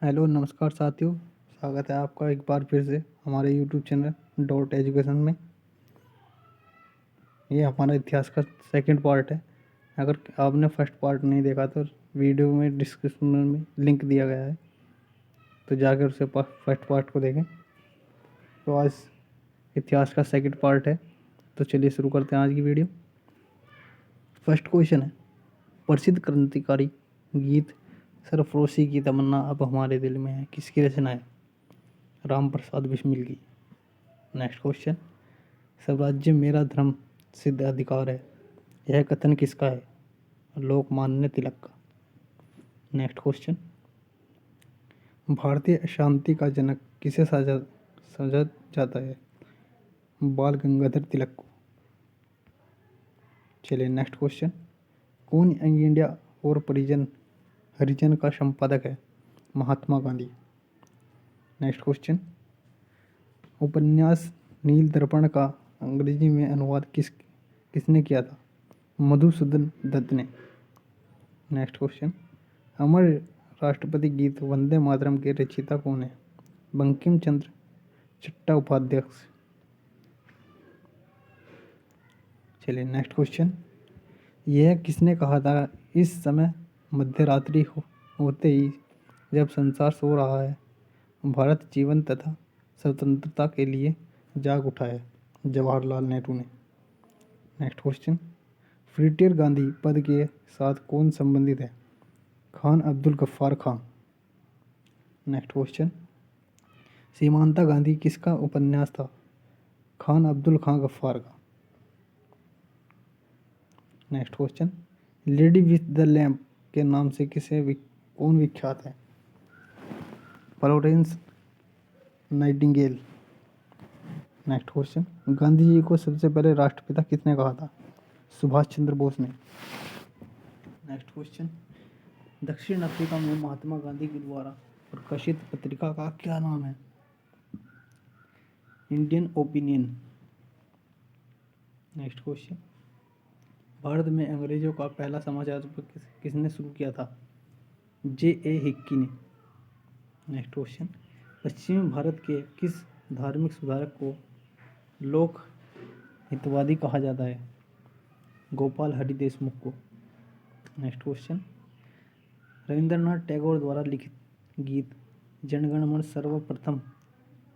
Hello नमस्कार साथियों। स्वागत है आपका एक बार फिर से हमारे यूट्यूब चैनल डॉट एजुकेशन में। ये हमारा इतिहास का सेकंड पार्ट है। अगर आपने फर्स्ट पार्ट नहीं देखा तो वीडियो में डिस्क्रिप्शन में लिंक दिया गया है, तो जाकर उसे फर्स्ट पार्ट को देखें। तो आज इतिहास का सेकंड पार्ट है, तो चलिए शुरू करते हैं आज की वीडियो। फर्स्ट क्वेश्चन है, प्रसिद्ध क्रांतिकारी गीत सरफरोशी की तमन्ना अब हमारे दिल में है किसकी रचना है? राम प्रसाद बिस्मिल की। नेक्स्ट क्वेश्चन, स्वराज्य मेरा धर्म सिद्ध अधिकार है, यह कथन किसका है? लोकमान्य तिलक का। नेक्स्ट क्वेश्चन, भारतीय अशांति का जनक किसे समझा जाता है? बाल गंगाधर तिलक को। चलिए नेक्स्ट क्वेश्चन, कौन यंग इंडिया और हरिजन का संपादक है? महात्मा गांधी। नेक्स्ट क्वेश्चन, उपन्यास नील दर्पण का अंग्रेजी में अनुवाद किसने किया था? मधुसूदन दत्त ने। नेक्स्ट क्वेश्चन, अमर राष्ट्रपति गीत वंदे मातरम के रचयिता कौन है? बंकिम चंद्र चट्टोपाध्याय। चलिए नेक्स्ट क्वेश्चन, यह किसने कहा था इस समय मध्यरात्रि होते ही जब संसार सो रहा है भारत जीवन तथा स्वतंत्रता के लिए जाग उठा है? जवाहरलाल नेहरू ने। नेक्स्ट क्वेश्चन, ब्रिगेडियर गांधी पद के साथ कौन संबंधित है? खान अब्दुल गफ्फार खान। नेक्स्ट क्वेश्चन, सीमांता गांधी किसका उपन्यास था? खान अब्दुल खां गफ्फार का। Next question, lady with the lamp के नाम से कौन विख्यात है? Florence Nightingale. Next question, Gandhi ji को सबसे पहले राष्ट्रपिता किसने कहा था? सुभाष चंद्र बोस ने। नेक्स्ट क्वेश्चन, दक्षिण अफ्रीका में महात्मा गांधी के द्वारा प्रकाशित पत्रिका का क्या नाम है? Indian opinion. Next question, Bharat में अंग्रेजों का पहला समाचार पत्र किसने शुरू किया था? J.A. हिक्की ने। नेक्स्ट क्वेश्चन, पश्चिमी भारत के किस धार्मिक सुधारक को लोक हितवादी कहा जाता है? गोपाल हरि देशमुख को। नेक्स्ट क्वेश्चन, रविंद्रनाथ टैगोर द्वारा लिखित गीत जनगण मन सर्वप्रथम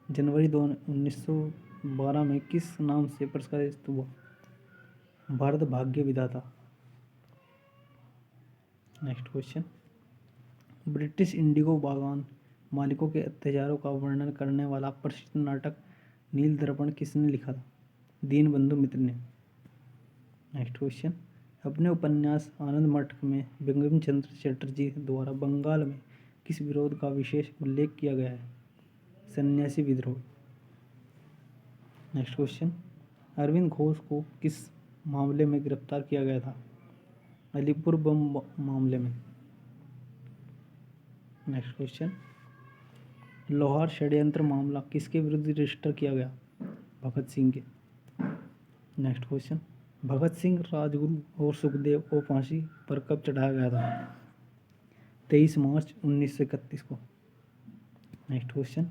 जनवरी 1912 में किस नाम से प्रकाशित हुआ? भारत भाग्य विधाता। नेक्स्ट क्वेश्चन, ब्रिटिश इंडिगो बागान मालिकों के अत्याचारों का वर्णन करने वाला प्रसिद्ध नाटक नील दर्पण किसने लिखा था? दीनबंधु मित्र ने। नेक्स्ट क्वेश्चन, अपने उपन्यास आनंद मठ में बंकिम चंद्र चटर्जी द्वारा बंगाल में किस विरोध का विशेष उल्लेख किया गया है? सन्यासी विद्रोह। नेक्स्ट क्वेश्चन, अरविंद घोष को किस मामले में गिरफ्तार किया गया था? अलीपुर बम मामले में। नेक्स्ट क्वेश्चन, लोहार षड्यंत्र मामला किसके विरुद्ध रजिस्टर किया गया? भगत सिंह के। नेक्स्ट क्वेश्चन, भगत सिंह, राजगुरु और सुखदेव को फांसी पर कब चढ़ाया गया था? 23 मार्च 1931 को। नेक्स्ट क्वेश्चन,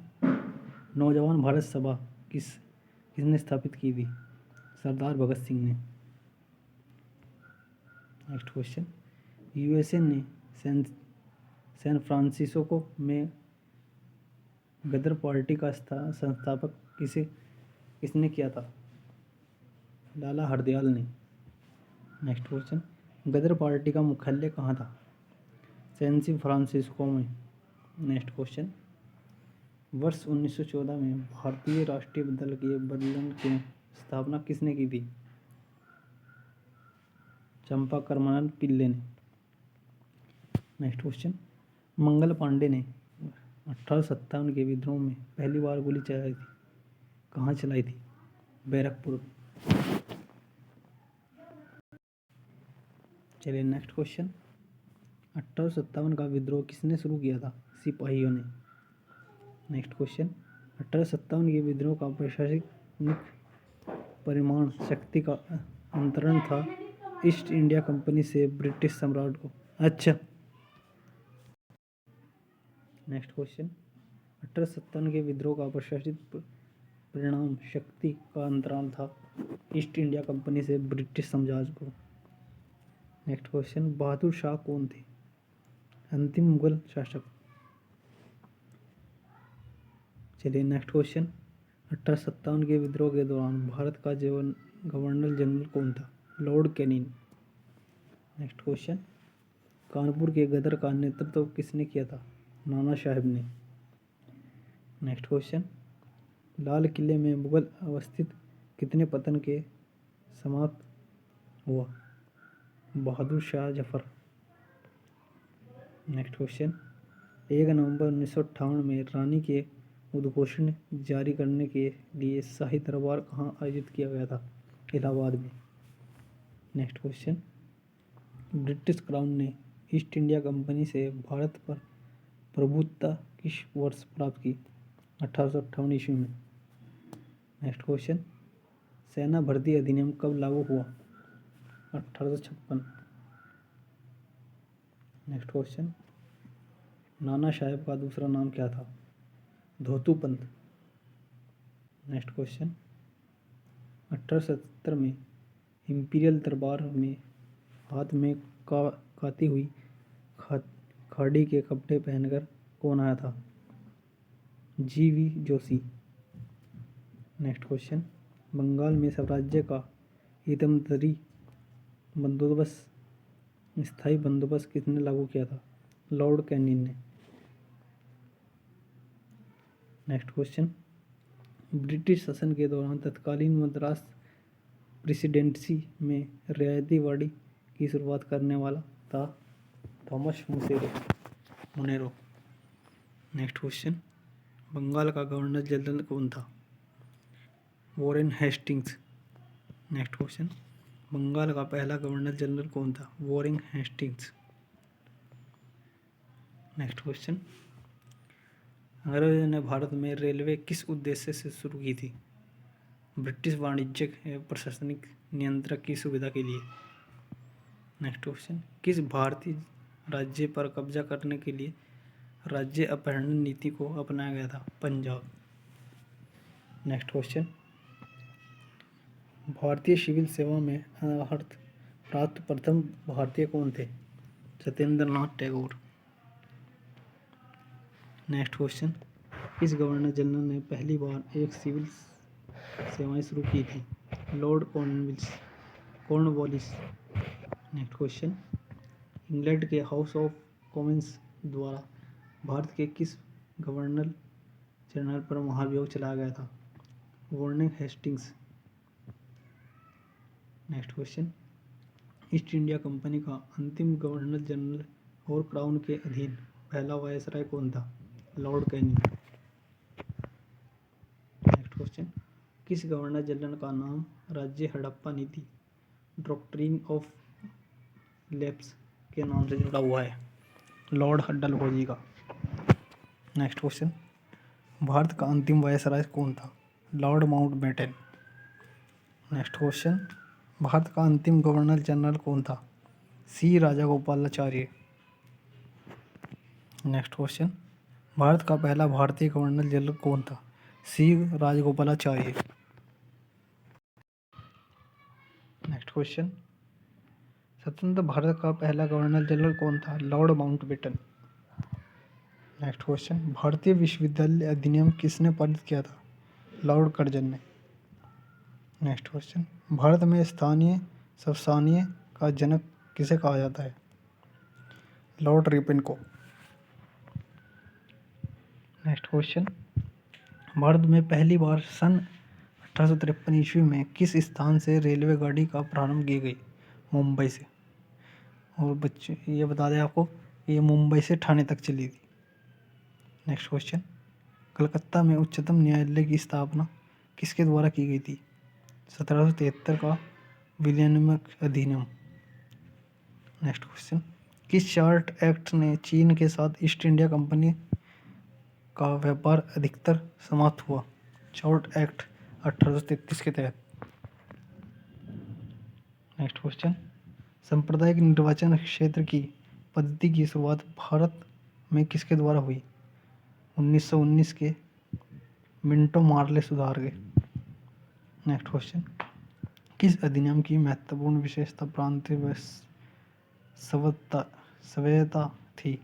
नौजवान भारत सभा किसने स्थापित की थी? सरदार भगत सिंह ने। नेक्स्ट क्वेश्चन, यूएसए ने सैन फ्रांसिस्को में गदर पार्टी का संस्थापक किसने किया था? लाला हरदयाल ने। नेक्स्ट क्वेश्चन, गदर पार्टी का मुख्यालय कहाँ था? सैन फ्रांसिस्को में। नेक्स्ट क्वेश्चन, वर्ष 1914 में भारतीय राष्ट्रीय दल के बदलन की स्थापना किसने की थी? चंपाकरमन पिल्ले ने। नेक्स्ट क्वेश्चन, मंगल पांडे ने 1857 के विद्रोह में पहली बार गोली चलाई थी, कहाँ चलाई थी? बैरकपुर। चलिए नेक्स्ट क्वेश्चन, 1857 का विद्रोह किसने शुरू किया था? सिपाहियों ने। नेक्स्ट क्वेश्चन, 1857 के विद्रोह का प्रशासनिक परिमाण शक्ति का अंतरण था ईस्ट इंडिया कंपनी से ब्रिटिश सम्राट को। अच्छा नेक्स्ट क्वेश्चन, 1857 के विद्रोह का प्रशासित परिणाम शक्ति का अंतराल था ईस्ट इंडिया कंपनी से ब्रिटिश साम्राज्य को। नेक्स्ट क्वेश्चन, बहादुर शाह कौन थे? अंतिम मुगल शासक। चलिए नेक्स्ट क्वेश्चन, 1857 के विद्रोह के दौरान भारत का गवर्नर जनरल कौन था? Lord Canning. Next question, Kanpur के गदर का नेतृत्व किसने किया था? नाना साहब ने। नेक्स्ट क्वेश्चन, लाल किले में मुगल अवस्थित कितने पतन के समाप्त हुआ? बहादुर शाह जफर। नेक्स्ट क्वेश्चन, 1 नवंबर 1958 में रानी के उद्घोषण जारी करने के लिए शाही दरबार कहाँ आयोजित किया गया था? इलाहाबाद में। नेक्स्ट क्वेश्चन, ब्रिटिश क्राउन ने ईस्ट इंडिया कंपनी से भारत पर प्रभुत्व किस वर्ष प्राप्त की? 1858 ईस्वी में। नेक्स्ट क्वेश्चन, सेना भर्ती अधिनियम कब लागू हुआ? 1856। नेक्स्ट क्वेश्चन, नाना साहब का दूसरा नाम क्या था? धोतू पंत। नेक्स्ट क्वेश्चन, 1877 में इंपीरियल दरबार में हाथ में काती हुई खाड़ी के कपड़े पहनकर कौन आया था? जी.वी. जोशी। नेक्स्ट क्वेश्चन, बंगाल में स्वराज्य का इदमतरी बंदोबस्त स्थायी बंदोबस्त किसने लागू किया था? लॉर्ड कैनिंग ने। नेक्स्ट क्वेश्चन, ब्रिटिश शासन के दौरान तत्कालीन मद्रास प्रेसिडेंसी में रियायती वाड़ी की शुरुआत करने वाला था? Thomas Munro. Next question, Bengal का गवर्नर जनरल कौन था? Warren Hastings. Next question, Bengal का पहला गवर्नर जनरल कौन था? Warren Hastings. नेक्स्ट क्वेश्चन, अंग्रेजों ने भारत में रेलवे किस उद्देश्य से शुरू की थी? ब्रिटिश वाणिज्यिक एवं प्रशासनिक नियंत्रण की सुविधा के लिए। नेक्स्ट क्वेश्चन, किस भारतीय राज्य पर कब्जा करने के लिए राज्य अपहरण नीति को अपनाया गया था? पंजाब। नेक्स्ट क्वेश्चन, भारतीय सिविल सेवा में अनाहत प्राप्त प्रथम भारतीय कौन थे? सत्येंद्र नाथ टैगोर। नेक्स्ट क्वेश्चन, किस गवर्नर जनरल ने पहली बार एक सिविल सेवाएं शुरू की थी? Lord Cornwallis. Next question, England के हाउस ऑफ कॉमन्स द्वारा भारत के किस गवर्नर जनरल पर महाभियोग चलाया गया था? Warren Hastings. Next question, east India company का अंतिम गवर्नर जनरल और क्राउन के अधीन पहला वायसराय कौन था? Lord Canning. नेक्स्ट क्वेश्चन, किस गवर्नर जनरल का नाम राज्य हड़प्पा नीति डॉक्ट्रिन ऑफ लैप्स के नाम से जुड़ा हुआ है? लॉर्ड डलहौजी का। नेक्स्ट क्वेश्चन, भारत का अंतिम वायसराय कौन था? Lord Mountbatten. Next question, Bharat का अंतिम गवर्नर जनरल कौन था? सी राजागोपालाचार्य। नेक्स्ट क्वेश्चन, भारत का पहला भारतीय गवर्नर जनरल कौन था? सी राजगोपालाचार्य। नेक्स्ट क्वेश्चन, स्वतंत्र भारत का पहला गवर्नर जनरल कौन था? Lord Mountbatten. नेक्स्ट क्वेश्चन, भारतीय विश्वविद्यालय अधिनियम किसने पारित किया था? लॉर्ड कर्जन ने। नेक्स्ट क्वेश्चन, भारत में स्थानीय स्वशासीय का जनक किसे कहा जाता है? लॉर्ड रिपन को। नेक्स्ट क्वेश्चन, भारत में पहली बार सन 1853 ईस्वी में किस स्थान से रेलवे गाड़ी का प्रारंभ की गई? मुंबई से। और बच्चे ये बता दें आपको, ये मुंबई से ठाणे तक चली थी। नेक्स्ट क्वेश्चन, कलकत्ता में उच्चतम न्यायालय की स्थापना किसके द्वारा की गई थी? 1773 का विलियम अधिनियम। नेक्स्ट क्वेश्चन, किस चार्ट एक्ट ने चीन के साथ ईस्ट इंडिया कंपनी का व्यापार अधिकतर समाप्त हुआ? चार्ट एक्ट 1833 के तहत। नेक्स्ट क्वेश्चन, सांप्रदायिक निर्वाचन क्षेत्र की पद्धति की शुरुआत भारत में किसके द्वारा हुई? 1919 के मिंटो मार्ले सुधार के। नेक्स्ट क्वेश्चन, किस अधिनियम की महत्वपूर्ण विशेषता प्रांतीय स्वायत्तता थी?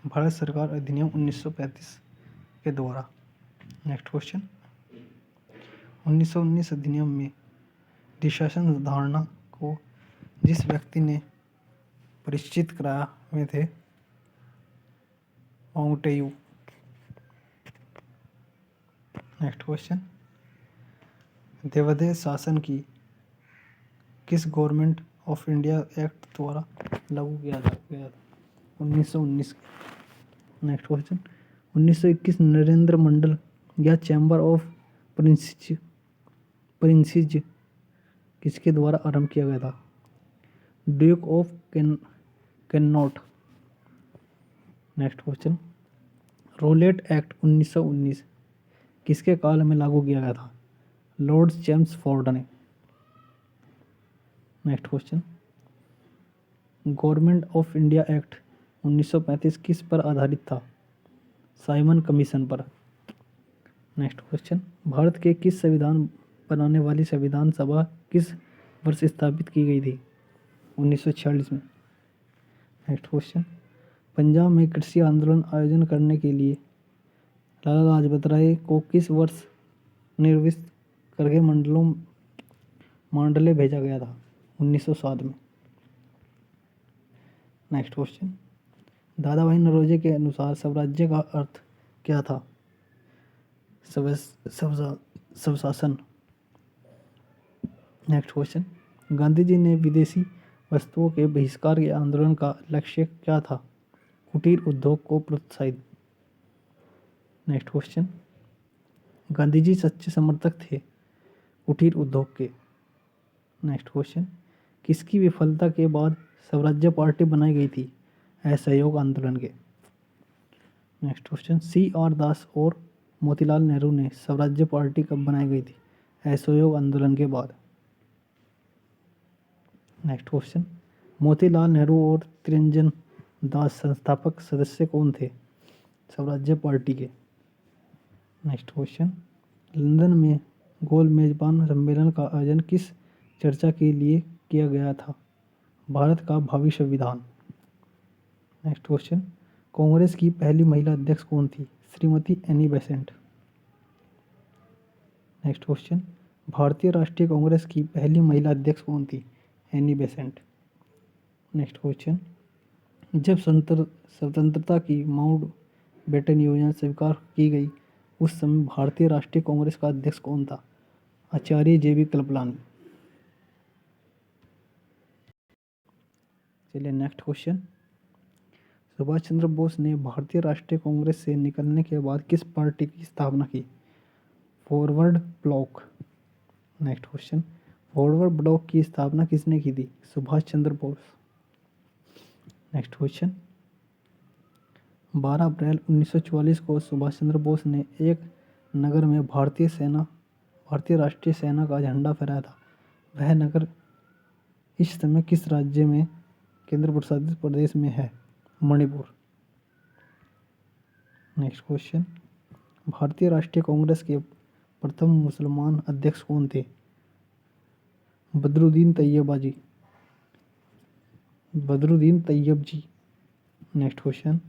भारत सरकार अधिनियम 1935 के द्वारा। नेक्स्ट क्वेश्चन, 1919 अधिनियम में दिशाशासन धारणा को जिस व्यक्ति ने परिचित कराया वे थे माउंटेयू। नेक्स्ट क्वेश्चन, देवादेश शासन की किस गवर्नमेंट ऑफ इंडिया एक्ट द्वारा लागू किया गया था? 1919। नेक्स्ट क्वेश्चन, 1921 नरेंद्र मंडल या चैम्बर ऑफ प्रिंसेस किसके द्वारा आरंभ किया गया था? Duke of Connaught. Next question, Rowlatt act 1919 किसके काल में लागू किया गया था? लॉर्ड चेम्सफोर्ड ने। Next question, government of India act 1935 किस पर आधारित था? साइमन कमीशन पर। नेक्स्ट क्वेश्चन, भारत के किस संविधान बनाने वाली संविधान सभा किस वर्ष स्थापित की गई थी? 1946 में। नेक्स्ट क्वेश्चन, पंजाब में कृषि आंदोलन आयोजन करने के लिए लाला लाजपत राय को किस वर्ष निर्विष्ट करके मांडले भेजा गया था? 1907 में। नेक्स्ट क्वेश्चन, दादा भाई नौरोजी के अनुसार स्वराज्य का अर्थ क्या था? स्वशासन। नेक्स्ट क्वेश्चन, गांधी जी ने विदेशी वस्तुओं के बहिष्कार के आंदोलन का लक्ष्य क्या था? कुटीर उद्योग को प्रोत्साहित। नेक्स्ट क्वेश्चन, गांधी जी सच्चे समर्थक थे कुटीर उद्योग के। नेक्स्ट क्वेश्चन, किसकी विफलता के बाद स्वराज्य पार्टी बनाई गई थी? असहयोग आंदोलन के। नेक्स्ट क्वेश्चन, CR दास और मोतीलाल नेहरू ने स्वराज्य पार्टी कब बनाई गई थी? असहयोग आंदोलन के बाद। नेक्स्ट क्वेश्चन, मोतीलाल नेहरू और त्रिरंजन दास संस्थापक सदस्य कौन थे स्वराज्य पार्टी के? नेक्स्ट क्वेश्चन, लंदन में गोल मेजबान सम्मेलन का आयोजन किस चर्चा के लिए किया गया था? भारत का भावी संविधान। नेक्स्ट क्वेश्चन, कांग्रेस की पहली महिला अध्यक्ष कौन थी? Shrimati Annie Besant. Next question, भारतीय राष्ट्रीय कांग्रेस की पहली महिला अध्यक्ष कौन थी? Annie Besant. नेक्स्ट क्वेश्चन, जब स्वतंत्रता की माउंटबेटन योजना स्वीकार की गई उस समय भारतीय राष्ट्रीय कांग्रेस का अध्यक्ष कौन था? आचार्य JB कृपलानी। चलिए नेक्स्ट क्वेश्चन, सुभाष चंद्र बोस ने भारतीय राष्ट्रीय कांग्रेस से निकलने के बाद किस पार्टी की स्थापना की? Forward block. Next question, forward block की स्थापना किसने की थी? सुभाष चंद्र बोस। नेक्स्ट क्वेश्चन, 12 अप्रैल 1944 को सुभाष चंद्र बोस ने एक नगर में भारतीय राष्ट्रीय सेना का झंडा फहराया था। वह नगर इस समय किस राज्य में केंद्र प्रशासित प्रदेश में है? मणिपुर। नेक्स्ट क्वेश्चन, भारतीय राष्ट्रीय कांग्रेस के प्रथम मुसलमान अध्यक्ष कौन थे? बदरुद्दीन तैयब जी। नेक्स्ट क्वेश्चन,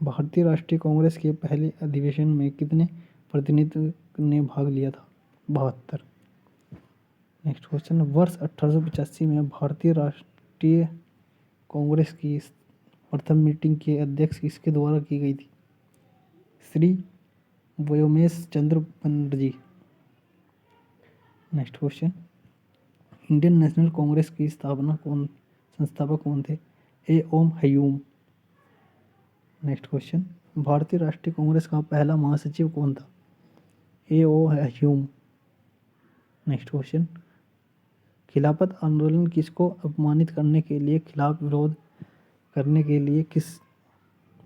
भारतीय राष्ट्रीय कांग्रेस के पहले अधिवेशन में कितने प्रतिनिधि ने भाग लिया था? 72। नेक्स्ट क्वेश्चन, वर्ष 1885 में भारतीय राष्ट्रीय कांग्रेस की प्रथम मीटिंग की अध्यक्ष किसके द्वारा की गई थी? Shri Vyomesh Chandra Banerjee. Next question, Indian National Congress की संस्थापक कौन थे? ओम हयूम। नेक्स्ट क्वेश्चन, भारतीय राष्ट्रीय कांग्रेस का पहला महासचिव कौन था? ओ हयूम। नेक्स्ट क्वेश्चन, खिलाफत आंदोलन किसको अपमानित करने के लिए खिलाफ विरोध करने के लिए किस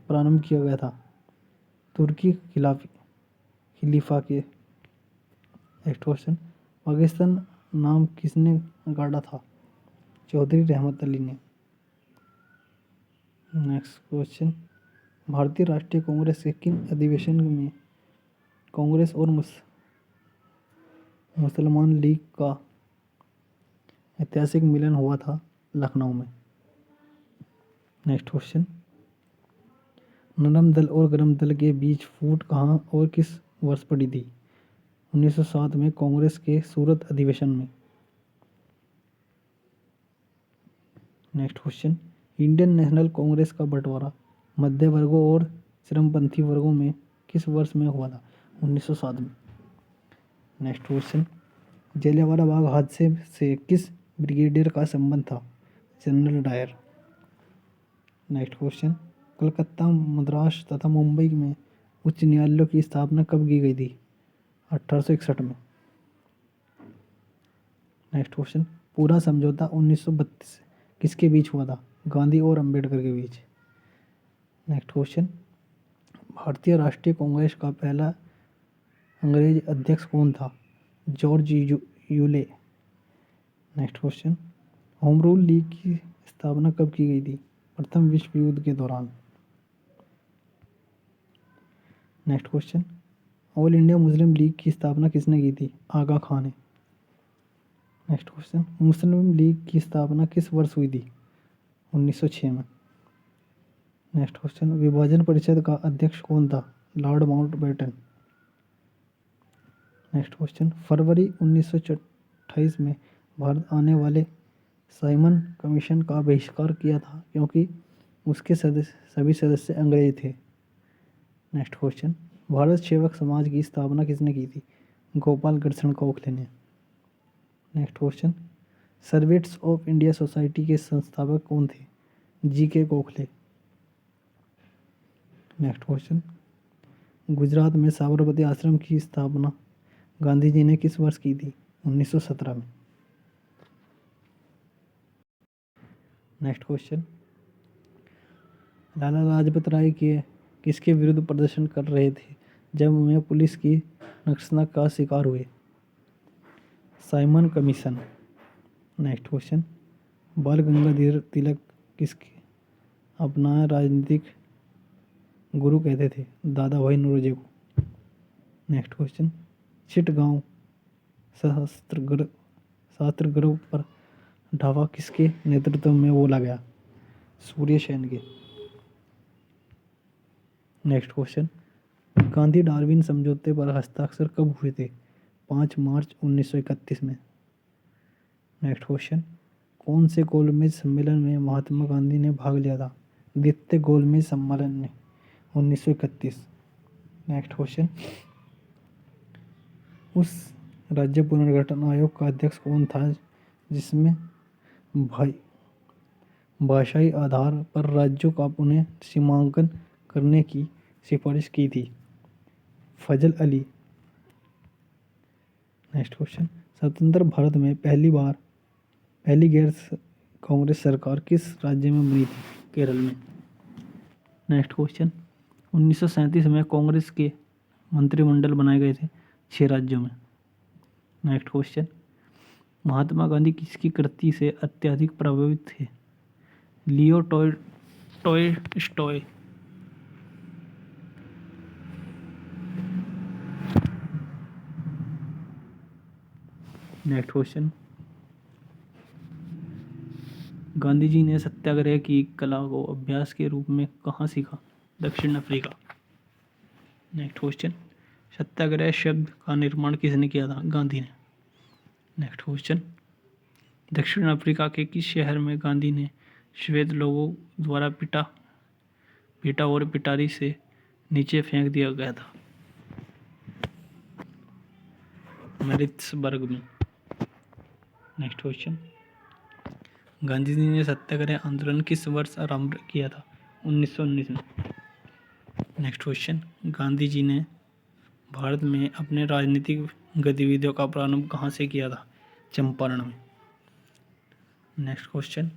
प्रारंभ किया गया था? तुर्की खलीफा के। नेक्स्ट क्वेश्चन, पाकिस्तान नाम किसने गाड़ा था? चौधरी रहमत अली ने। नेक्स्ट क्वेश्चन, भारतीय राष्ट्रीय कांग्रेस के किन अधिवेशन में कांग्रेस और मुसलमान लीग का ऐतिहासिक मिलन हुआ था? लखनऊ में। नेक्स्ट क्वेश्चन, नरम दल और गरम दल के बीच फूट कहाँ और किस वर्ष पड़ी थी? 1907 में कांग्रेस के सूरत अधिवेशन में। Next question, Indian National Congress का बंटवारा मध्य वर्गों और चरमपंथी वर्गों में किस वर्ष में हुआ था? 1907 में। नेक्स्ट क्वेश्चन, जलियांवाला बाग हादसे से किस ब्रिगेडियर का संबंध था? General Dyer. Next question, Calcutta, Madras तथा मुंबई में उच्च न्यायालयों की स्थापना कब की गई थी? 1861 में। नेक्स्ट क्वेश्चन, पूरा समझौता 1932 किसके बीच हुआ था? गांधी और अंबेडकर के बीच। नेक्स्ट क्वेश्चन, भारतीय राष्ट्रीय कांग्रेस का पहला अंग्रेज अध्यक्ष कौन था? George Yule. Next question, home rule league की स्थापना कब की गई थी? प्रथम विश्व युद्ध के दौरान। Next question, all India Muslim league की स्थापना किसने की थी? आगा खान ने। नेक्स्ट क्वेश्चन, मुस्लिम लीग की स्थापना किस वर्ष हुई थी? 1906 में। नेक्स्ट क्वेश्चन, विभाजन परिषद का अध्यक्ष कौन था? Lord Mountbatten. नेक्स्ट क्वेश्चन, फरवरी 1928 में भारत आने वाले साइमन कमीशन का बहिष्कार किया था क्योंकि उसके सभी सदस्य अंग्रेज थे। नेक्स्ट क्वेश्चन, भारत सेवक समाज की स्थापना किसने की थी? गोपाल कृष्ण गोखले ने। Next question, servants of India society के संस्थापक कौन थे? GK. Gokhale. Next question, Gujarat में साबरमती आश्रम की स्थापना गांधी जी ने किस वर्ष की थी? 1917 में। नेक्स्ट क्वेश्चन, लाला लाजपत राय के किसके विरुद्ध प्रदर्शन कर रहे थे जब वे पुलिस की नक्सली का शिकार हुए? Simon commission. नेक्स्ट क्वेश्चन, बाल गंगाधर तिलक किसके अपना राजनीतिक गुरु कहते थे? दादा भाई नौरोजी को। नेक्स्ट क्वेश्चन, चिटगांव शस्त्र पर ढाबा किसके नेतृत्व में बोला गया? सूर्य सेन के। नेक्स्ट क्वेश्चन, गांधी डार्विन समझौते पर हस्ताक्षर कब हुए थे? 5 मार्च 1931 में। नेक्स्ट क्वेश्चन, कौन से गोलमेज सम्मेलन में महात्मा गांधी ने भाग लिया था? द्वितीय गोलमेज सम्मेलन में 1931। नेक्स्ट क्वेश्चन, उस राज्य पुनर्गठन आयोग का अध्यक्ष कौन था जिसमें भाषाई आधार पर राज्यों का पुनः सीमांकन करने की सिफारिश की थी? फजल अली। नेक्स्ट क्वेश्चन, स्वतंत्र भारत में पहली गैर कांग्रेस सरकार किस राज्य में बनी थी? केरल में। नेक्स्ट क्वेश्चन, 1937 में कांग्रेस के मंत्रिमंडल बनाए गए थे 6 राज्यों में। नेक्स्ट क्वेश्चन, महात्मा गांधी किसकी कृति से अत्यधिक प्रभावित थे? Leo Tolstoy. Next question, Gandhi ji ने सत्याग्रह की कला को अभ्यास के रूप में कहाँ सीखा? दक्षिण अफ्रीका। नेक्स्ट क्वेश्चन, सत्याग्रह शब्द का निर्माण किसने किया था? गांधी ने। नेक्स्ट क्वेश्चन, दक्षिण अफ्रीका के किस शहर में गांधी ने श्वेत लोगों द्वारा पीटा और पिटारी से नीचे फेंक दिया गया था? मैरिट्सबर्ग में। नेक्स्ट क्वेश्चन, गांधी जी ने सत्याग्रह आंदोलन किस वर्ष आरंभ किया था? 1919 में। नेक्स्ट क्वेश्चन, गांधी जी ने भारत में अपने राजनीतिक गतिविधियों का प्रारंभ कहाँ से किया था? चंपारण में। नेक्स्ट क्वेश्चन,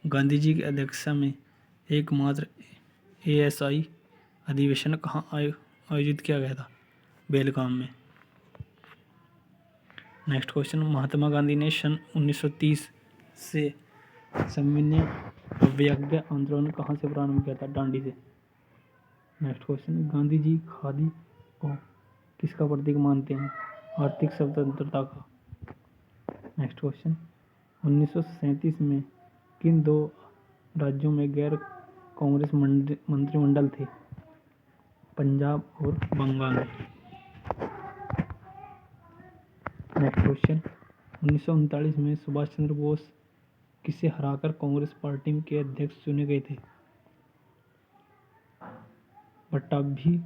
गांधी जी की अध्यक्षता में एकमात्र ASI अधिवेशन कहाँ आयोजित किया गया था? बेलगाम में। नेक्स्ट क्वेश्चन, महात्मा गांधी ने सन 1930 से सविनय अवज्ञा आंदोलन कहाँ से प्रारंभ किया था? डांडी से। नेक्स्ट क्वेश्चन, गांधी जी खादी को किसका प्रतीक मानते हैं? आर्थिक स्वतंत्रता का। नेक्स्ट क्वेश्चन, 1937 में किन दो राज्यों में गैर कांग्रेस मंत्रिमंडल थे? पंजाब और बंगाल में। नेक्स्ट क्वेश्चन, 1939 में सुभाष चंद्र बोस किसे हराकर कांग्रेस पार्टी के अध्यक्ष चुने गए थे? Pattabhi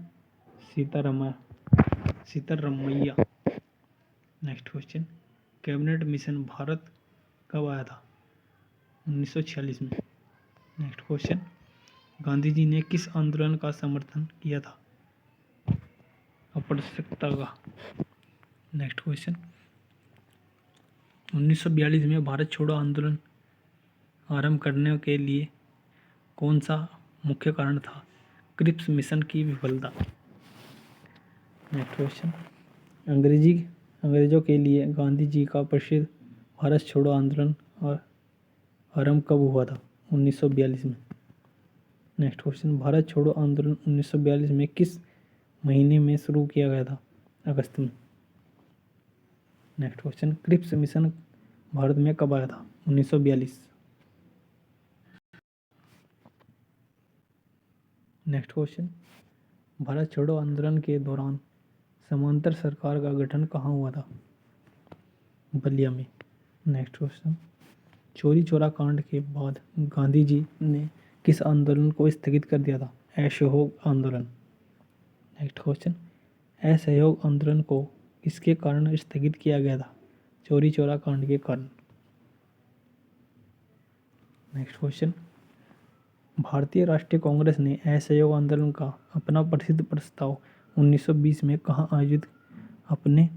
Sitaramayya. Next question, cabinet mission Bharat कब आया था? 1946 में। नेक्स्ट क्वेश्चन, गांधी जी ने किस आंदोलन का समर्थन किया था? अस्पृश्यता का। नेक्स्ट क्वेश्चन, 1942 में भारत छोड़ो आंदोलन आरंभ करने के लिए कौन सा मुख्य कारण था? क्रिप्स मिशन की विफलता। नेक्स्ट क्वेश्चन, अंग्रेजों के लिए गांधी जी का प्रसिद्ध भारत छोड़ो आंदोलन आरंभ कब हुआ था? 1942 में। नेक्स्ट क्वेश्चन, भारत छोड़ो आंदोलन 1942 में किस महीने में शुरू किया गया था? अगस्त में। नेक्स्ट क्वेश्चन, क्रिप्स मिशन भारत में कब आया था? 1942। नेक्स्ट क्वेश्चन, भारत छोड़ो आंदोलन के दौरान समांतर सरकार का गठन कहाँ हुआ था? बलिया में। नेक्स्ट क्वेश्चन, चौरी चौरा कांड के बाद गांधी जी ने किस आंदोलन को स्थगित कर दिया था? असहयोग आंदोलन। नेक्स्ट क्वेश्चन, असहयोग आंदोलन को किसके कारण स्थगित किया गया था? चौरी चौरा कांड के कारण। नेक्स्ट क्वेश्चन, भारतीय राष्ट्रीय कांग्रेस ने असहयोग आंदोलन का अपना प्रसिद्ध प्रस्ताव 1920 में कहाँ आयोजित अपने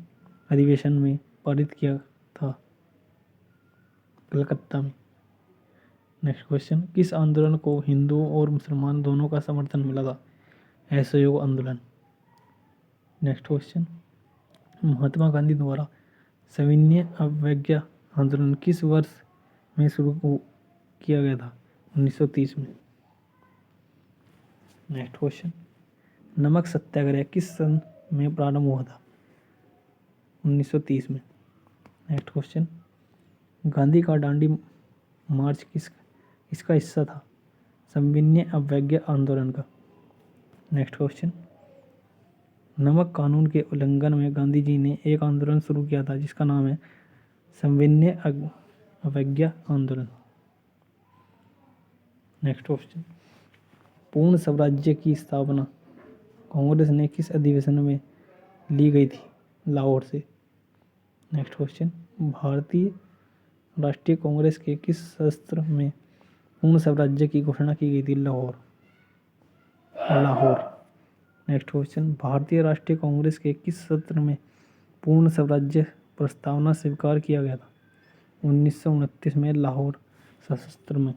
अधिवेशन में पारित किया था? कलकत्ता में। नेक्स्ट क्वेश्चन, किस आंदोलन को हिंदुओं और मुसलमान दोनों का समर्थन मिला था? असहयोग आंदोलन। नेक्स्ट क्वेश्चन, महात्मा गांधी द्वारा सविनय अवज्ञा आंदोलन किस वर्ष में शुरू किया गया था? 1930 में। नेक्स्ट क्वेश्चन, नमक सत्याग्रह किस सन में प्रारंभ हुआ था? 1930 में। नेक्स्ट क्वेश्चन, गांधी का दांडी मार्च किसका हिस्सा था? सविनय अवज्ञा आंदोलन का। नेक्स्ट क्वेश्चन, नमक कानून के उल्लंघन में गांधी जी ने एक आंदोलन शुरू किया था जिसका नाम है सविनय अवज्ञा आंदोलन। नेक्स्ट क्वेश्चन, पूर्ण स्वराज्य की स्थापना कांग्रेस ने किस अधिवेशन में ली गई थी? लाहौर से। नेक्स्ट क्वेश्चन, भारतीय राष्ट्रीय कांग्रेस के किस सत्र में पूर्ण स्वराज्य की घोषणा की गई थी? लाहौर। नेक्स्ट क्वेश्चन, भारतीय राष्ट्रीय कांग्रेस के किस सत्र में पूर्ण स्वराज्य प्रस्तावना स्वीकार किया गया था? 1929 में लाहौर सत्र में।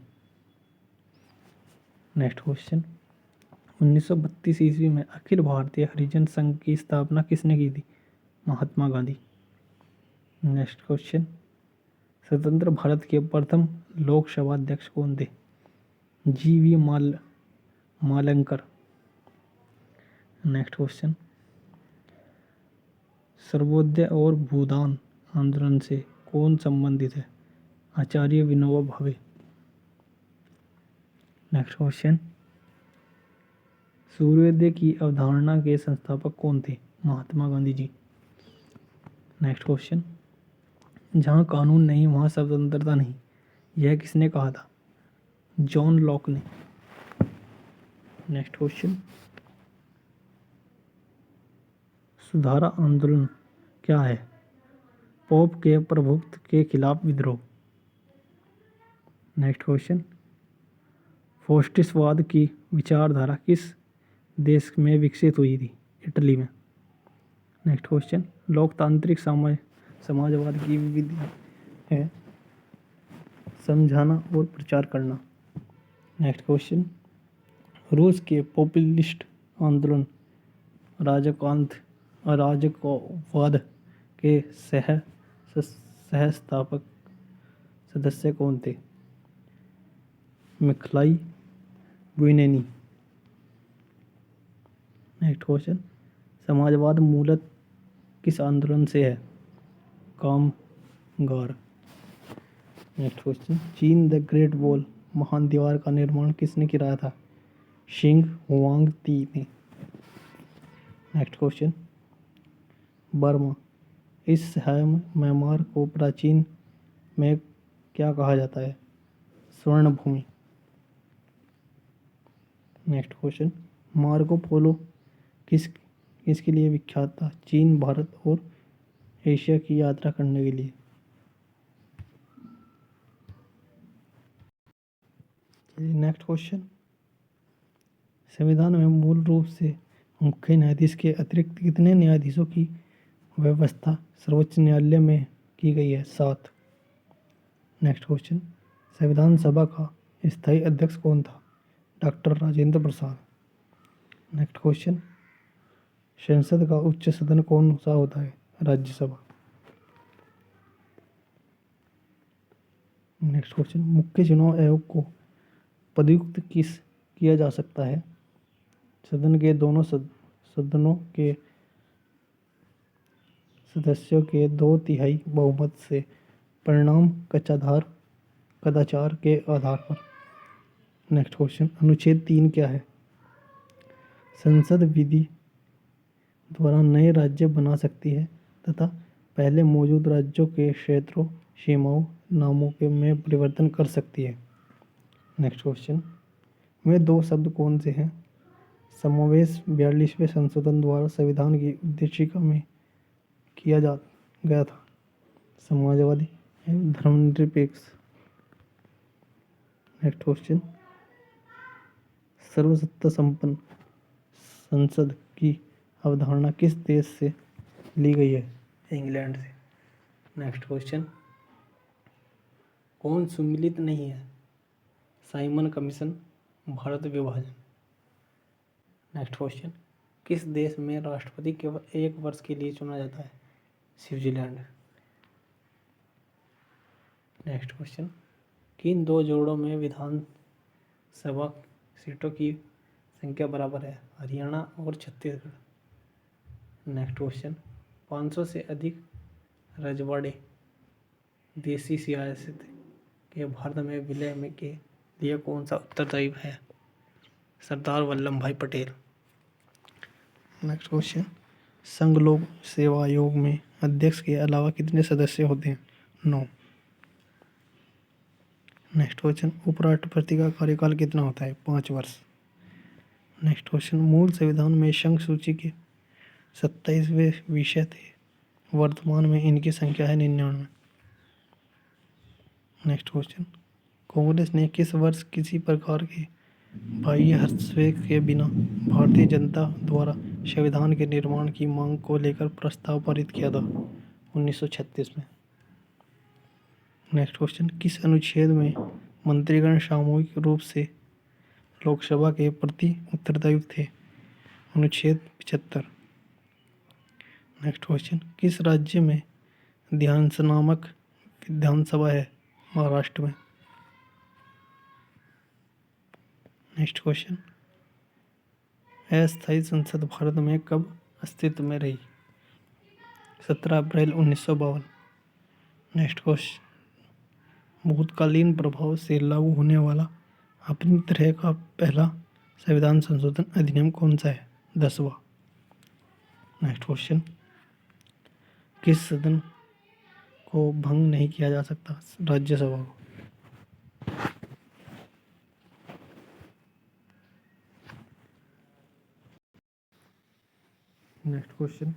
नेक्स्ट क्वेश्चन, 1932 ईस्वी में अखिल भारतीय हरिजन संघ की स्थापना किसने की थी? महात्मा गांधी। नेक्स्ट क्वेश्चन, स्वतंत्र भारत के प्रथम लोकसभा अध्यक्ष कौन थे? जी.वी. मालंकर। नेक्स्ट क्वेश्चन, सर्वोदय और भूदान आंदोलन से कौन संबंधित है? आचार्य विनोबा भावे। नेक्स्ट क्वेश्चन, सूर्योदय की अवधारणा के संस्थापक कौन थे? महात्मा गांधी जी। नेक्स्ट क्वेश्चन, जहाँ कानून नहीं वहाँ स्वतंत्रता नहीं, यह किसने कहा था? जॉन लॉक ने। नेक्स्ट क्वेश्चन, सुधारा आंदोलन क्या है? पोप के प्रभुत्व के खिलाफ विद्रोह। नेक्स्ट क्वेश्चन, फासिस्टवाद की विचारधारा किस देश में विकसित हुई थी? इटली में। नेक्स्ट क्वेश्चन, लोकतांत्रिक समाजवाद की विधि है समझाना और प्रचार करना। नेक्स्ट क्वेश्चन, रूस के पॉपुलिस्ट आंदोलन अराजकवाद के सह-स्थापक सदस्य कौन थे? मिखाइल बुइनेनी। नेक्स्ट क्वेश्चन, समाजवाद मूलतः किस आंदोलन से है? कामगार। नेक्स्ट क्वेश्चन, चीन द ग्रेट वॉल महान दीवार का निर्माण किसने किया था? शिंग हुआंग-ती ने। नेक्स्ट क्वेश्चन, बर्मा, इस म्यांमार को प्राचीन में क्या कहा जाता है? स्वर्ण भूमि। नेक्स्ट क्वेश्चन, मार्को पोलो किसके लिए विख्यात था? चीन, भारत और एशिया की यात्रा करने के लिए। नेक्स्ट क्वेश्चन, संविधान में मूल रूप से मुख्य न्यायाधीश के अतिरिक्त कितने न्यायाधीशों की व्यवस्था सर्वोच्च न्यायालय में की गई है? 7। नेक्स्ट क्वेश्चन, संविधान सभा का स्थायी अध्यक्ष कौन था? डॉक्टर राजेंद्र प्रसाद। नेक्स्ट क्वेश्चन, संसद का उच्च सदन कौन सा होता है? राज्यसभा। नेक्स्ट क्वेश्चन, मुख्य चुनाव आयोग को पदयुक्त किया जा सकता है? सदन के दोनों सदनों के सदस्यों के 2/3 बहुमत से परिणाम कदाचार के आधार पर। नेक्स्ट क्वेश्चन, अनुच्छेद 3 क्या है? संसद विधि द्वारा नए राज्य बना सकती है तथा पहले मौजूद राज्यों के क्षेत्रों, सीमाओं, नामों के में परिवर्तन कर सकती है। नेक्स्ट क्वेश्चन, वे 2 शब्द कौन से हैं? समावेश 42वें संशोधन द्वारा संविधान की उद्देशिका में किया गया था। समाजवादी एवं धर्मनिरपेक्ष। नेक्स्ट क्वेश्चन, सर्वसत्ता संपन्न संसद की अवधारणा किस देश से ली गई है? इंग्लैंड से। नेक्स्ट क्वेश्चन, कौन सम्मिलित नहीं है? साइमन कमीशन, भारत विभाजन। नेक्स्ट क्वेश्चन, किस देश में राष्ट्रपति केवल 1 वर्ष के लिए चुना जाता है? स्विट्जरलैंड। नेक्स्ट क्वेश्चन, किन 2 जोड़ों में विधानसभा सीटों की संख्या बराबर है? हरियाणा और छत्तीसगढ़। नेक्स्ट क्वेश्चन, 500 से अधिक रजवाड़े देसी सियासत के भारत में विलय में के लिए कौन सा उत्तरदायी है? सरदार वल्लभ भाई पटेल। नेक्स्ट क्वेश्चन, संघ लोक सेवा आयोग में अध्यक्ष के अलावा कितने सदस्य होते हैं? 9। नेक्स्ट क्वेश्चन, उपराष्ट्रपति का कार्यकाल कितना होता है? 5 वर्ष। नेक्स्ट क्वेश्चन, मूल संविधान में संघ सूची के 27वें विषय थे, वर्तमान में इनकी संख्या है 99। नेक्स्ट क्वेश्चन, कांग्रेस ने किस वर्ष किसी प्रकार के बाह्य हस्तक्षेप के बिना भारतीय जनता द्वारा संविधान के निर्माण की मांग को लेकर प्रस्ताव पारित किया था? 1936 में। नेक्स्ट क्वेश्चन, किस अनुच्छेद में मंत्रीगण सामूहिक रूप से लोकसभा के प्रति उत्तरदायी थे? अनुच्छेद 75। नेक्स्ट क्वेश्चन, किस राज्य में ध्यानस नामक विधानसभा है? महाराष्ट्र में। नेक्स्ट क्वेश्चन, अस्थायी संसद भारत में कब अस्तित्व में रही? 17 अप्रैल 1952। नेक्स्ट क्वेश्चन, भूतकालीन प्रभाव से लागू होने वाला अपनी तरह का पहला संविधान संशोधन अधिनियम कौन सा है? 10वां। नेक्स्ट क्वेश्चन, किस सदन को भंग नहीं किया जा सकता? राज्यसभा को। नेक्स्ट क्वेश्चन,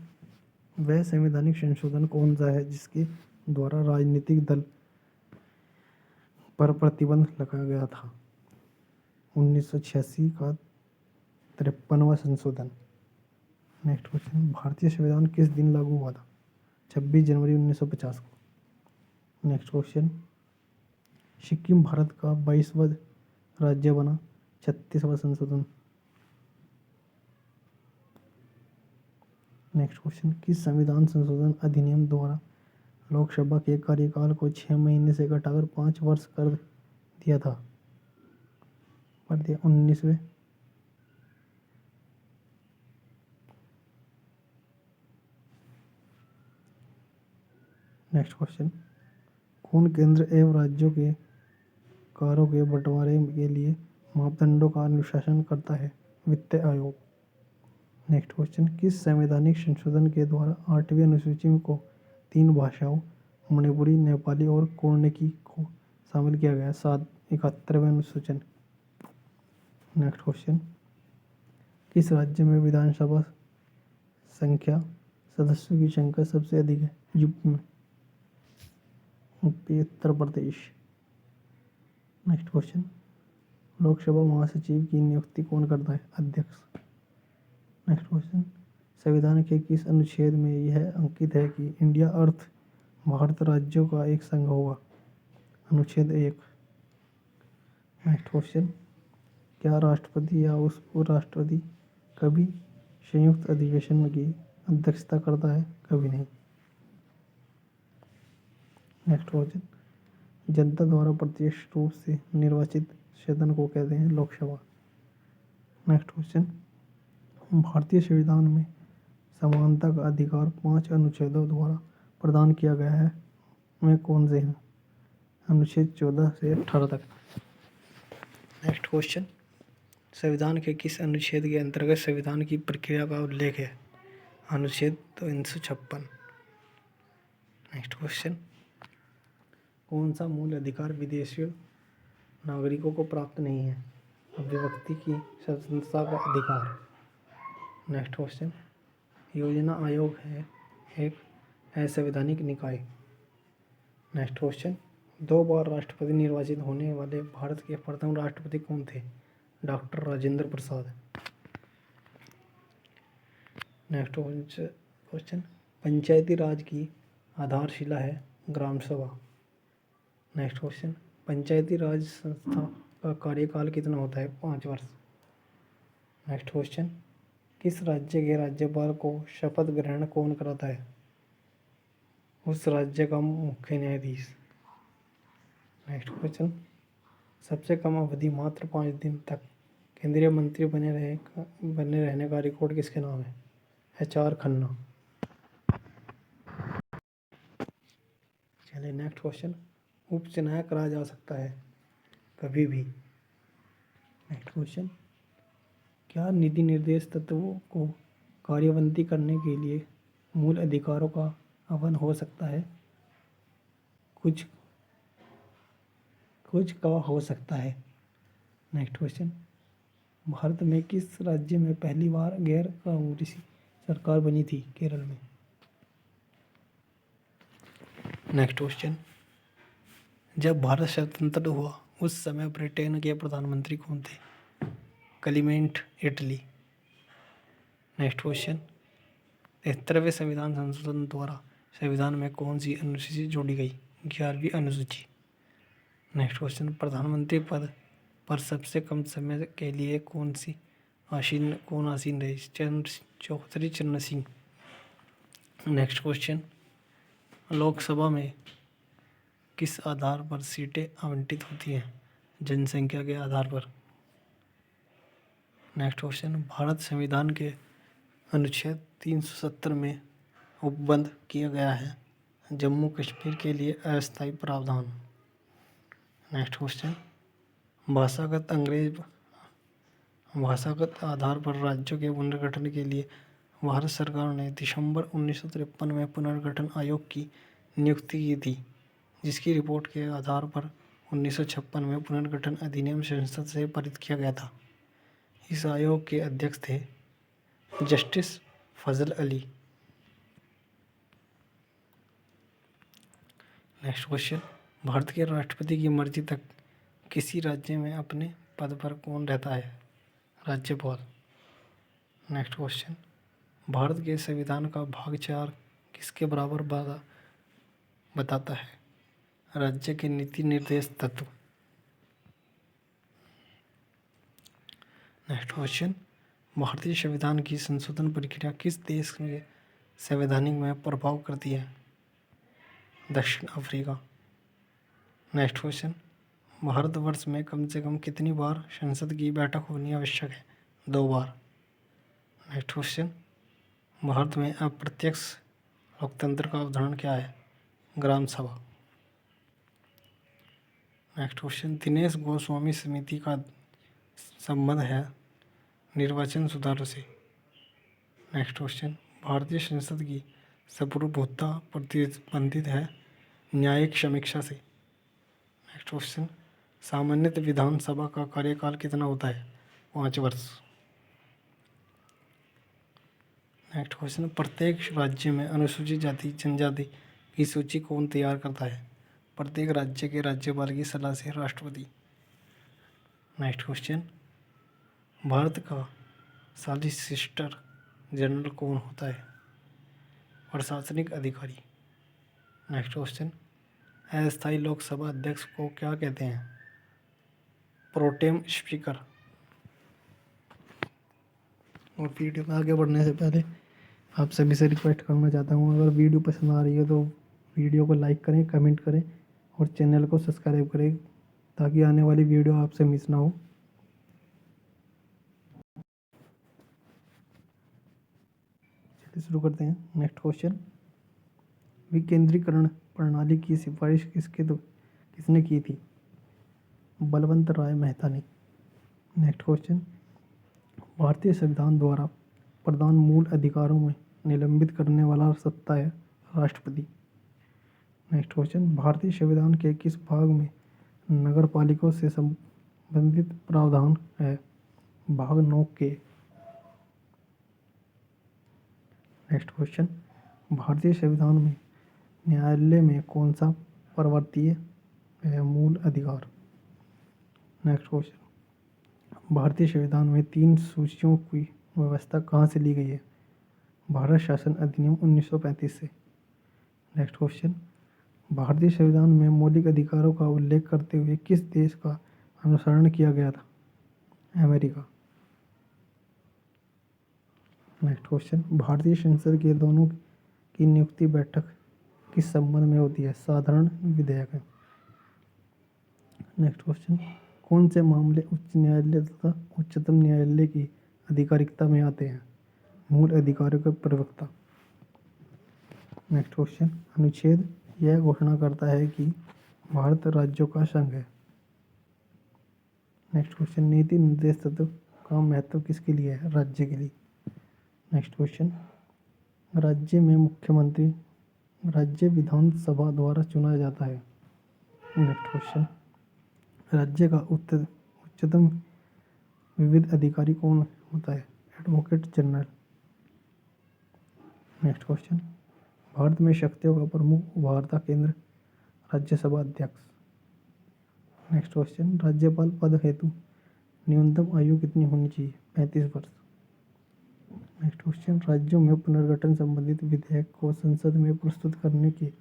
वह संवैधानिक संशोधन कौन सा है जिसके द्वारा राजनीतिक दल पर प्रतिबंध लगाया गया था? 1986 का 53वां संशोधन। नेक्स्ट क्वेश्चन, भारतीय संविधान किस दिन लागू हुआ था? 26 जनवरी 1950 को। नेक्स्ट क्वेश्चन, सिक्किम भारत का 22वां राज्य बना। 36वां संशोधन। नेक्स्ट क्वेश्चन, किस संविधान संशोधन अधिनियम द्वारा लोकसभा के कार्यकाल को 6 महीने से घटाकर 5 वर्ष कर दिया था? 19वें नेक्स्ट क्वेश्चन, कौन केंद्र एवं राज्यों के कारों के बंटवारे के लिए मापदंडों का अनुशासन करता है? वित्त आयोग। नेक्स्ट क्वेश्चन, किस संवैधानिक संशोधन के द्वारा 8वीं अनुसूची को 3 भाषाओं मणिपुरी, नेपाली और कोर्निकी को शामिल किया गया? 71वें अनुसूचन। नेक्स्ट क्वेश्चन, किस राज्य में विधानसभा संख्या सदस्यों की संख्या सबसे अधिक है? यूपी में। UP, Uttar Pradesh. Next question, Lok Sabha महासचिव की नियुक्ति कौन करता है? अध्यक्ष। नेक्स्ट क्वेश्चन, संविधान के किस अनुच्छेद में यह अंकित है कि इंडिया अर्थ भारत राज्यों का एक संघ होगा? अनुच्छेद 1। नेक्स्ट क्वेश्चन, क्या राष्ट्रपति या उपराष्ट्रपति कभी संयुक्त अधिवेशन की अध्यक्षता करता है? कभी नहीं। नेक्स्ट क्वेश्चन, जनता द्वारा प्रत्यक्ष रूप से निर्वाचित सदन को कहते हैं? लोकसभा। नेक्स्ट क्वेश्चन, भारतीय संविधान में समानता का अधिकार 5 अनुच्छेदों द्वारा प्रदान किया गया है, वे कौन से हैं? अनुच्छेद 14 से 18 तक। नेक्स्ट क्वेश्चन, संविधान के किस अनुच्छेद के अंतर्गत संविधान की प्रक्रिया का उल्लेख है? अनुच्छेद 356। नेक्स्ट क्वेश्चन, कौन सा मूल अधिकार विदेशी नागरिकों को प्राप्त नहीं है? अभिव्यक्ति की स्वतंत्रता का अधिकार। नेक्स्ट क्वेश्चन, योजना आयोग है एक असंवैधानिक निकाय। नेक्स्ट क्वेश्चन, 2 बार राष्ट्रपति निर्वाचित होने वाले भारत के प्रथम राष्ट्रपति कौन थे? डॉक्टर राजेंद्र प्रसाद। नेक्स्ट क्वेश्चन, पंचायती राज की आधारशिला है? ग्राम सभा। नेक्स्ट क्वेश्चन, पंचायती राज संस्था का कार्यकाल कितना होता है? 5 वर्ष। नेक्स्ट क्वेश्चन, किस राज्य के राज्यपाल को शपथ ग्रहण कौन कराता है? उस राज्य का मुख्य न्यायाधीश। नेक्स्ट क्वेश्चन, सबसे कम अवधि मात्र 5 दिन तक केंद्रीय मंत्री बने रहने का रिकॉर्ड किसके नाम है? HR खन्ना। चलिए नेक्स्ट क्वेश्चन, उपचुनाव करा जा सकता है? कभी भी। नेक्स्ट क्वेश्चन, क्या नीति निर्देश तत्वों को कार्यबंदी करने के लिए मूल अधिकारों का हनन हो सकता है? कुछ का हो सकता है। नेक्स्ट क्वेश्चन, भारत में किस राज्य में पहली बार गैर कांग्रेसी सरकार बनी थी? केरल में। नेक्स्ट क्वेश्चन, जब भारत स्वतंत्र हुआ उस समय ब्रिटेन के प्रधानमंत्री कौन थे? Clement Italy. नेक्स्ट क्वेश्चन, 73वें संविधान संशोधन द्वारा संविधान में कौन सी अनुसूची जोड़ी गई? 11वीं अनुसूची। नेक्स्ट क्वेश्चन, प्रधानमंत्री पद पर सबसे कम समय के लिए कौन आसीन रहे? चौधरी चरण सिंह। नेक्स्ट क्वेश्चन, लोकसभा में किस आधार पर सीटें आवंटित होती हैं? जनसंख्या के आधार पर। नेक्स्ट क्वेश्चन, भारत संविधान के अनुच्छेद 370 में उपबंध किया गया है जम्मू कश्मीर के लिए अस्थायी प्रावधान। नेक्स्ट क्वेश्चन, भाषागत आधार पर राज्यों के पुनर्गठन के लिए भारत सरकार ने दिसंबर 1953 में पुनर्गठन आयोग की नियुक्ति की थी, जिसकी रिपोर्ट के आधार पर 1956 में पुनर्गठन अधिनियम संसद से पारित किया गया था। इस आयोग के अध्यक्ष थे जस्टिस फजल अली। नेक्स्ट क्वेश्चन, भारत के राष्ट्रपति की मर्जी तक किसी राज्य में अपने पद पर कौन रहता है? राज्यपाल। नेक्स्ट क्वेश्चन, भारत के संविधान का भाग 4 किसके बराबर बताता है? राज्य के नीति निर्देश तत्व। नेक्स्ट क्वेश्चन, भारतीय संविधान की संशोधन प्रक्रिया किस देश के संवैधानिक में प्रभाव करती है? दक्षिण अफ्रीका। नेक्स्ट क्वेश्चन, भारतवर्ष में कम से कम कितनी बार संसद की बैठक होनी आवश्यक है? 2 बार। नेक्स्ट क्वेश्चन, भारत में अप्रत्यक्ष लोकतंत्र का उदाहरण क्या है? ग्राम सभा। नेक्स्ट क्वेश्चन, दिनेश गोस्वामी समिति का संबंध है निर्वाचन सुधारों से। नेक्स्ट क्वेश्चन, भारतीय संसद की सार्वभौमता प्रतिबंधित है न्यायिक समीक्षा से। नेक्स्ट क्वेश्चन, सामान्यतः विधानसभा का कार्यकाल कितना होता है? 5 वर्ष। नेक्स्ट क्वेश्चन, प्रत्येक राज्य में अनुसूचित जाति जनजाति की सूची कौन तैयार करता है? प्रत्येक राज्य के राज्यपाल की सलाह से राष्ट्रपति। नेक्स्ट क्वेश्चन, भारत का सॉलिसिटर जनरल कौन होता है? प्रशासनिक अधिकारी। नेक्स्ट क्वेश्चन, अस्थायी लोकसभा अध्यक्ष को क्या कहते हैं? Pro tem speaker. और वीडियो में आगे बढ़ने से पहले आप सभी से रिक्वेस्ट करना चाहता हूँ, अगर वीडियो पसंद आ रही है तो वीडियो को लाइक करें, कमेंट करें और चैनल को सब्सक्राइब करें ताकि आने वाली वीडियो आपसे मिस ना हो। चलिए शुरू करते हैं। नेक्स्ट क्वेश्चन, विकेंद्रीकरण प्रणाली की सिफारिश किसने की थी? बलवंत राय मेहता ने। नेक्स्ट क्वेश्चन, भारतीय संविधान द्वारा प्रदान मूल अधिकारों में निलंबित करने वाला सत्ता है राष्ट्रपति। नेक्स्ट क्वेश्चन, भारतीय संविधान के किस भाग में नगर पालिकाओं से संबंधित प्रावधान है? भाग 9 के। नेक्स्ट क्वेश्चन, भारतीय संविधान में न्यायालय में कौन सा पर्वतीय है? मूल अधिकार। नेक्स्ट क्वेश्चन, भारतीय संविधान में 3 सूचियों की व्यवस्था कहाँ से ली गई है? भारत शासन अधिनियम 1935 से। नेक्स्ट क्वेश्चन, भारतीय संविधान में मौलिक अधिकारों का उल्लेख करते हुए किस देश का अनुसरण किया गया था? अमेरिका। नेक्स्ट क्वेश्चन, भारतीय संसद के दोनों की नियुक्ति बैठक किस संबंध में होती है? साधारण विधेयक। नेक्स्ट क्वेश्चन, कौन से मामले उच्च न्यायालय तथा उच्चतम न्यायालय की आधिकारिकता में आते हैं? मूल अधिकारों के प्रवक्ता। नेक्स्ट क्वेश्चन, अनुच्छेद यह घोषणा करता है कि भारत राज्यों का संघ है। नेक्स्ट क्वेश्चन, नीति निर्देश तत्व का महत्व किसके लिए है? राज्य के लिए। नेक्स्ट क्वेश्चन, राज्य में मुख्यमंत्री राज्य विधानसभा द्वारा चुना जाता है। नेक्स्ट क्वेश्चन, राज्य का उच्चतम विविध अधिकारी कौन होता है? Advocate general. Next question, Bharat में शक्तियों का प्रमुख उभारता केंद्र राज्यसभा अध्यक्ष। नेक्स्ट क्वेश्चन, राज्यपाल पद हेतु न्यूनतम आयु कितनी होनी चाहिए? 35 वर्ष। नेक्स्ट क्वेश्चन, राज्यों में पुनर्गठन संबंधित विधेयक को संसद में प्रस्तुत करने के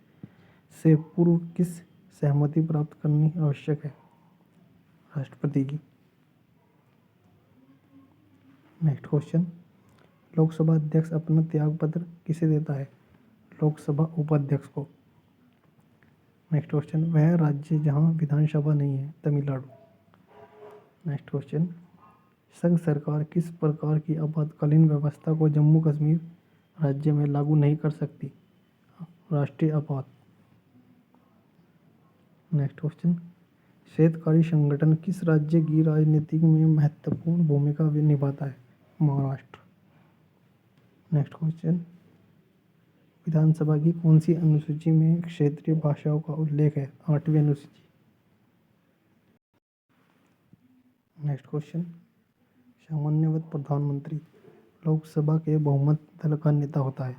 से पूर्व किस सहमति प्राप्त करनी आवश्यक है? राष्ट्रपति की। नेक्स्ट क्वेश्चन, लोकसभा अध्यक्ष अपना त्यागपत्र किसे देता है? लोकसभा उपाध्यक्ष को। नेक्स्ट क्वेश्चन, वह राज्य जहां विधानसभा नहीं है? तमिलनाडु। नेक्स्ट क्वेश्चन, संघ सरकार किस प्रकार की आपातकालीन व्यवस्था को जम्मू कश्मीर राज्य में लागू नहीं कर सकती? राष्ट्रीय आपात। नेक्स्ट क्वेश्चन, क्षेत्रकारी संगठन किस राज्य की राजनीति में महत्वपूर्ण भूमिका निभाता है? महाराष्ट्र। नेक्स्ट क्वेश्चन, विधानसभा की कौन सी अनुसूची में क्षेत्रीय भाषाओं का उल्लेख है? 8वीं अनुसूची। नेक्स्ट क्वेश्चन, सामान्यतः प्रधानमंत्री लोकसभा के बहुमत दल का नेता होता है।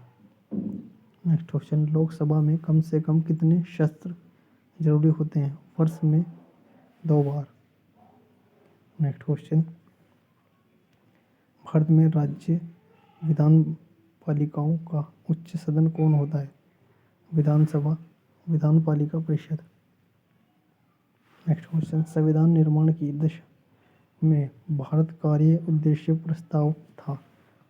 नेक्स्ट क्वेश्चन, लोकसभा में कम से कम कितने सत्र जरूरी होते हैं? वर्ष में 2 बार। नेक्स्ट क्वेश्चन, भारत में राज्य विधान पालिकाओं का उच्च सदन कौन होता है? विधानसभा विधान पालिका परिषद। नेक्स्ट क्वेश्चन, संविधान निर्माण की दशा में भारत कार्य उद्देश्य प्रस्ताव था।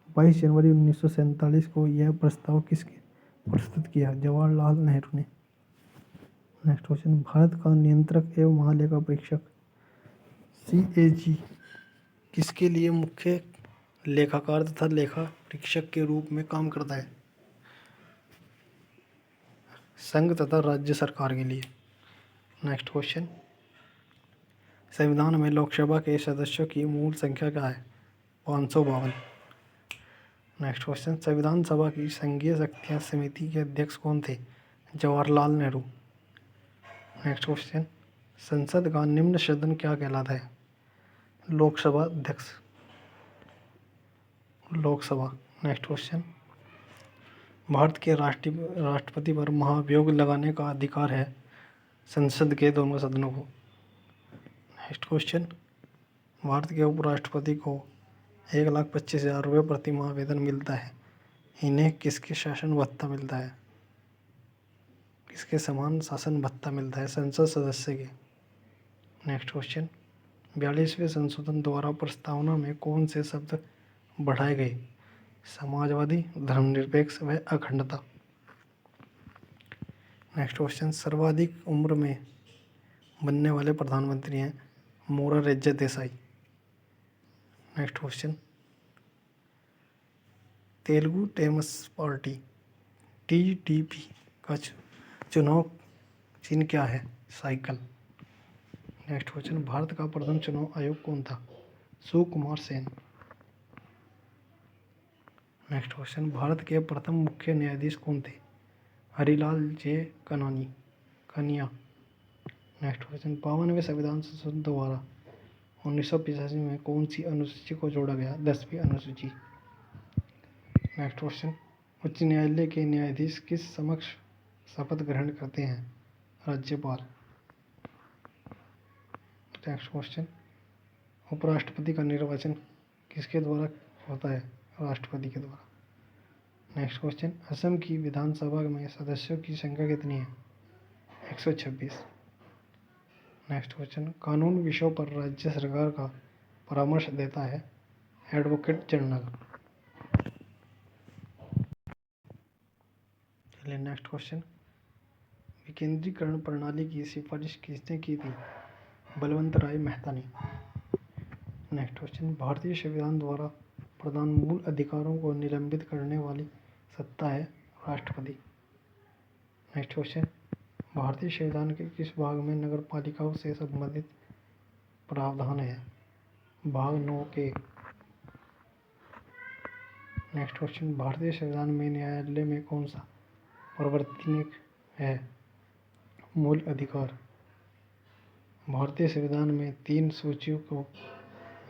22 जनवरी 1947 को यह प्रस्ताव किसके प्रस्तुत किया? जवाहरलाल नेहरू ने। नेक्स्ट क्वेश्चन, भारत का नियंत्रक एवं महालेखा परीक्षक CAG किसके लिए मुख्य लेखाकार तथा लेखा परीक्षक के रूप में काम करता है? संघ तथा राज्य सरकार के लिए। नेक्स्ट क्वेश्चन, संविधान में लोकसभा के सदस्यों की मूल संख्या क्या है? 552। नेक्स्ट क्वेश्चन, संविधान सभा की संघीय शक्तियाँ समिति के अध्यक्ष कौन थे? जवाहरलाल नेहरू। नेक्स्ट क्वेश्चन, संसद का निम्न सदन क्या कहलाता है? लोकसभा अध्यक्ष, लोकसभा। नेक्स्ट क्वेश्चन, भारत के राष्ट्रपति पर महाभियोग लगाने का अधिकार है? संसद के दोनों सदनों को। नेक्स्ट क्वेश्चन, भारत के उपराष्ट्रपति को 1,25,000 रुपये प्रति माह वेतन मिलता है। इन्हें किसके शासन भत्ता मिलता है? किसके समान शासन भत्ता मिलता है? संसद सदस्य के। नेक्स्ट क्वेश्चन, 42वें संशोधन द्वारा प्रस्तावना में कौन से शब्द बढ़ाए गए? समाजवादी, धर्मनिरपेक्ष व अखंडता। नेक्स्ट क्वेश्चन, सर्वाधिक उम्र में बनने वाले प्रधानमंत्री हैं Morarji Desai. Next question, Telugu democratic party TDP का चुनाव चिन्ह क्या है? साइकिल। नेक्स्ट क्वेश्चन, भारत का प्रथम चुनाव आयोग कौन था? सुकुमार सेन। नेक्स्ट क्वेश्चन, भारत के प्रथम मुख्य न्यायाधीश कौन थे? हरिलाल जे कनिया। नेक्स्ट क्वेश्चन, 52वें संविधान संशोधन द्वारा 1985 में कौन सी अनुसूची को जोड़ा गया? 10वीं अनुसूची। नेक्स्ट क्वेश्चन, उच्च न्यायालय के न्यायाधीश किस समक्ष शपथ ग्रहण करते हैं? राज्यपाल। नेक्स्ट क्वेश्चन, उपराष्ट्रपति का निर्वाचन किसके द्वारा होता है? राष्ट्रपति के द्वारा। नेक्स्ट क्वेश्चन, असम की विधानसभा में सदस्यों की संख्या कितनी है? 126। नेक्स्ट क्वेश्चन, कानून विषयों पर राज्य सरकार का परामर्श देता है? Advocate general. चलिए नेक्स्ट क्वेश्चन, विकेंद्रीकरण प्रणाली की सिफारिश किसने की थी? बलवंत राय मेहता ने। नेक्स्ट क्वेश्चन, भारतीय संविधान द्वारा प्रदान मूल अधिकारों को निलंबित करने वाली सत्ता है? राष्ट्रपति। नेक्स्ट क्वेश्चन, भारतीय संविधान के किस भाग में नगर पालिकाओं से संबंधित प्रावधान है? भाग 9 के। नेक्स्ट क्वेश्चन, भारतीय संविधान में न्यायालय में कौन सा प्रवर्तनीय है? मूल अधिकार। भारतीय संविधान में 3 सूचियों को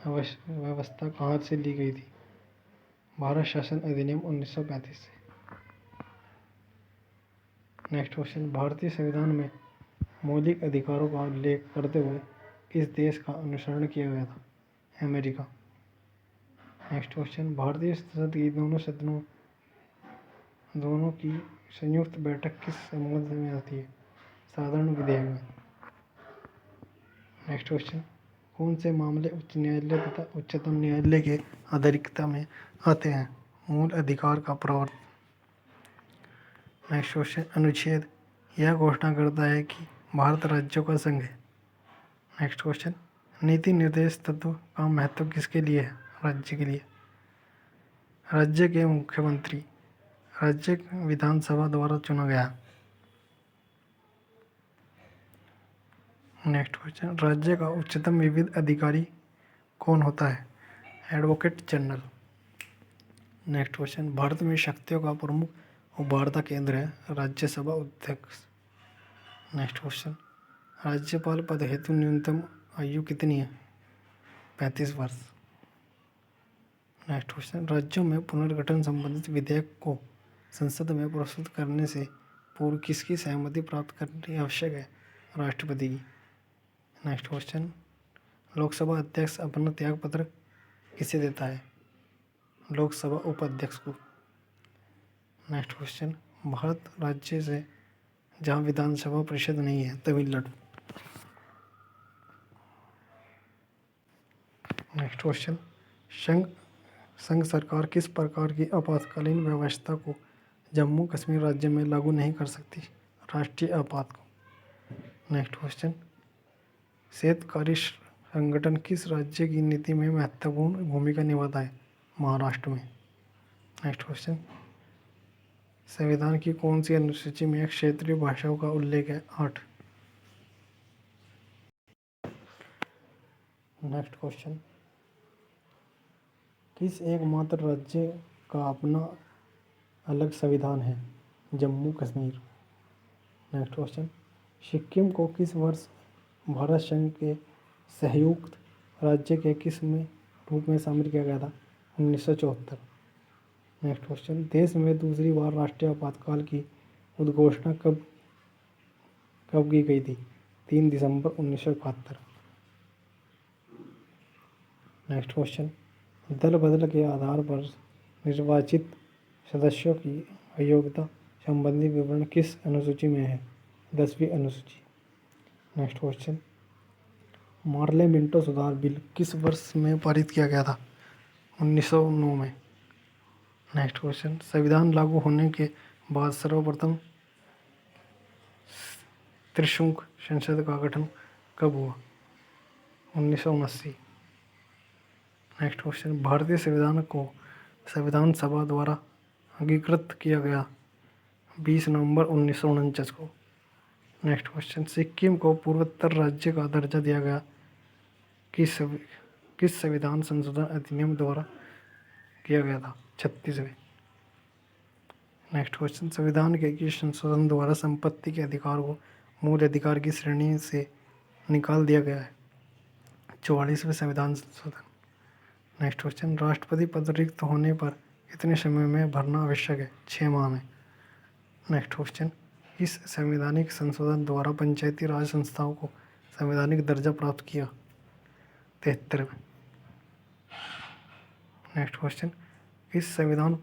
व्यवस्था कहाँ से ली गई थी? भारत शासन अधिनियम 1935 से। नेक्स्ट क्वेश्चन, भारतीय संविधान में मौलिक अधिकारों का उल्लेख करते हुए किस देश का अनुसरण किया गया था? अमेरिका। नेक्स्ट क्वेश्चन, भारतीय संसद की दोनों की संयुक्त बैठक किस संबंध में आती है? साधारण विधेयक में। नेक्स्ट क्वेश्चन, कौन से मामले उच्च न्यायालय तथा उच्चतम न्यायालय के अधिकारिता में आते हैं? मूल अधिकार का प्रवर्तन। नेक्स्ट क्वेश्चन, अनुच्छेद यह घोषणा करता है कि भारत राज्यों का संघ है। नेक्स्ट क्वेश्चन, नीति निर्देश तत्व का महत्व किसके लिए है? राज्य के लिए। राज्य के मुख्यमंत्री राज्य विधानसभा द्वारा चुना गया। नेक्स्ट क्वेश्चन, राज्य का उच्चतम विविध अधिकारी कौन होता है? Advocate general. Next question, Bharat में शक्तियों का प्रमुख उभारता केंद्र है? राज्यसभा अध्यक्ष। नेक्स्ट क्वेश्चन, राज्यपाल पद हेतु न्यूनतम आयु कितनी है? 35 वर्ष। नेक्स्ट क्वेश्चन, राज्यों में पुनर्गठन संबंधित विधेयक को संसद में प्रस्तुत करने से पूर्व किसकी सहमति प्राप्त करनी आवश्यक है? राष्ट्रपति की। नेक्स्ट क्वेश्चन, लोकसभा अध्यक्ष अपना त्यागपत्र किसे देता है? लोकसभा उपाध्यक्ष को। नेक्स्ट क्वेश्चन, भारत राज्य से जहाँ विधानसभा परिषद नहीं है? तमिलनाडु। नेक्स्ट क्वेश्चन, संघ सरकार किस प्रकार की आपातकालीन व्यवस्था को जम्मू कश्मीर राज्य में लागू नहीं कर सकती? राष्ट्रीय आपात को। नेक्स्ट क्वेश्चन, शेतकारी संगठन किस राज्य की नीति में महत्वपूर्ण भूमिका निभाता है? महाराष्ट्र में। नेक्स्ट क्वेश्चन, संविधान की कौन सी अनुसूची में क्षेत्रीय भाषाओं का उल्लेख है? 8। नेक्स्ट क्वेश्चन, किस एकमात्र राज्य का अपना अलग संविधान है? जम्मू कश्मीर। नेक्स्ट क्वेश्चन, सिक्किम को किस वर्ष भारत संघ के संयुक्त राज्य के किस में रूप में शामिल किया गया था? 1974। नेक्स्ट क्वेश्चन, देश में दूसरी बार राष्ट्रीय आपातकाल की उद्घोषणा कब कब की गई थी? 3 दिसंबर 1971। नेक्स्ट क्वेश्चन, दल बदल के आधार पर निर्वाचित सदस्यों की अयोग्यता संबंधी विवरण किस अनुसूची में है? 10वीं अनुसूची। नेक्स्ट क्वेश्चन, मार्ले मिंटो सुधार बिल किस वर्ष में पारित किया गया था? 1909 में। नेक्स्ट क्वेश्चन, संविधान लागू होने के बाद सर्वप्रथम त्रिशंकु संसद का गठन कब हुआ? 1979। नेक्स्ट क्वेश्चन, भारतीय संविधान को संविधान सभा द्वारा अंगीकृत किया गया 20 नवंबर 1949 को। नेक्स्ट क्वेश्चन, सिक्किम को पूर्वोत्तर राज्य का दर्जा दिया गया किस संविधान संशोधन अधिनियम द्वारा किया गया था? 36वें। नेक्स्ट क्वेश्चन, संविधान के किस संशोधन द्वारा संपत्ति के अधिकार को मूल अधिकार की श्रेणी से निकाल दिया गया है? 44वें संविधान संशोधन। नेक्स्ट क्वेश्चन, राष्ट्रपति पद रिक्त होने पर कितने समय में भरना आवश्यक है? 6 माह में। नेक्स्ट क्वेश्चन, इस संवैधानिक संशोधन द्वारा पंचायती राज संस्थाओं को संवैधानिक दर्जा प्राप्त किया? 73वें। नेक्स्ट क्वेश्चन, इस संविधान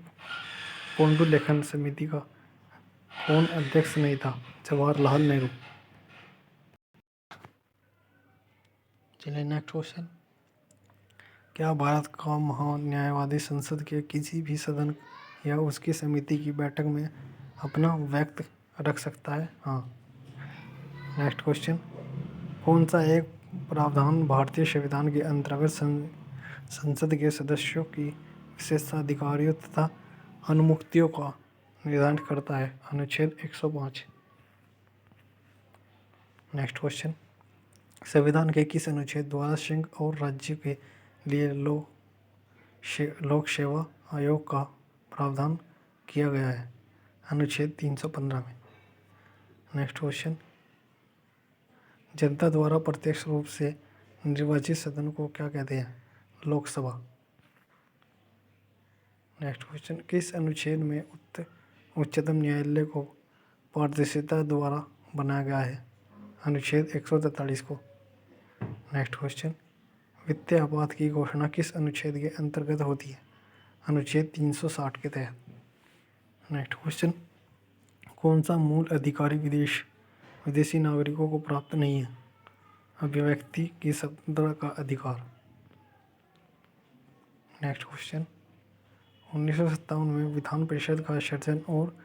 पुनर्लेखन समिति का कौन अध्यक्ष नहीं था? जवाहरलाल नेहरू। चलिए नेक्स्ट क्वेश्चन, क्या भारत का महान्यायवादी संसद के किसी भी सदन या उसकी समिति की बैठक में अपना व्यक्त रख सकता है? हाँ। नेक्स्ट क्वेश्चन, कौन सा एक प्रावधान भारतीय संविधान के अंतर्गत संसद के सदस्यों की विशेषाधिकारियों तथा अनुमुक्तियों का निर्धारण करता है? अनुच्छेद 105। नेक्स्ट क्वेश्चन, संविधान के किस अनुच्छेद द्वारा संघ और राज्य के लिए लोक सेवा आयोग का प्रावधान किया गया है? अनुच्छेद 315 में। नेक्स्ट क्वेश्चन, जनता द्वारा प्रत्यक्ष रूप से निर्वाचित सदन को क्या कहते हैं? लोकसभा। नेक्स्ट क्वेश्चन, किस अनुच्छेद में उच्चतम न्यायालय को पारदर्शिता द्वारा बनाया गया है? अनुच्छेद 143 को। नेक्स्ट क्वेश्चन, वित्तीय आपात की घोषणा किस अनुच्छेद के अंतर्गत होती है? अनुच्छेद 360 के तहत। नेक्स्ट क्वेश्चन, कौन सा मूल अधिकारी विदेशी नागरिकों को प्राप्त नहीं है? अभिव्यक्ति की स्वतंत्रता का अधिकार। नेक्स्ट क्वेश्चन, 1957 में विधान परिषद का सृजन और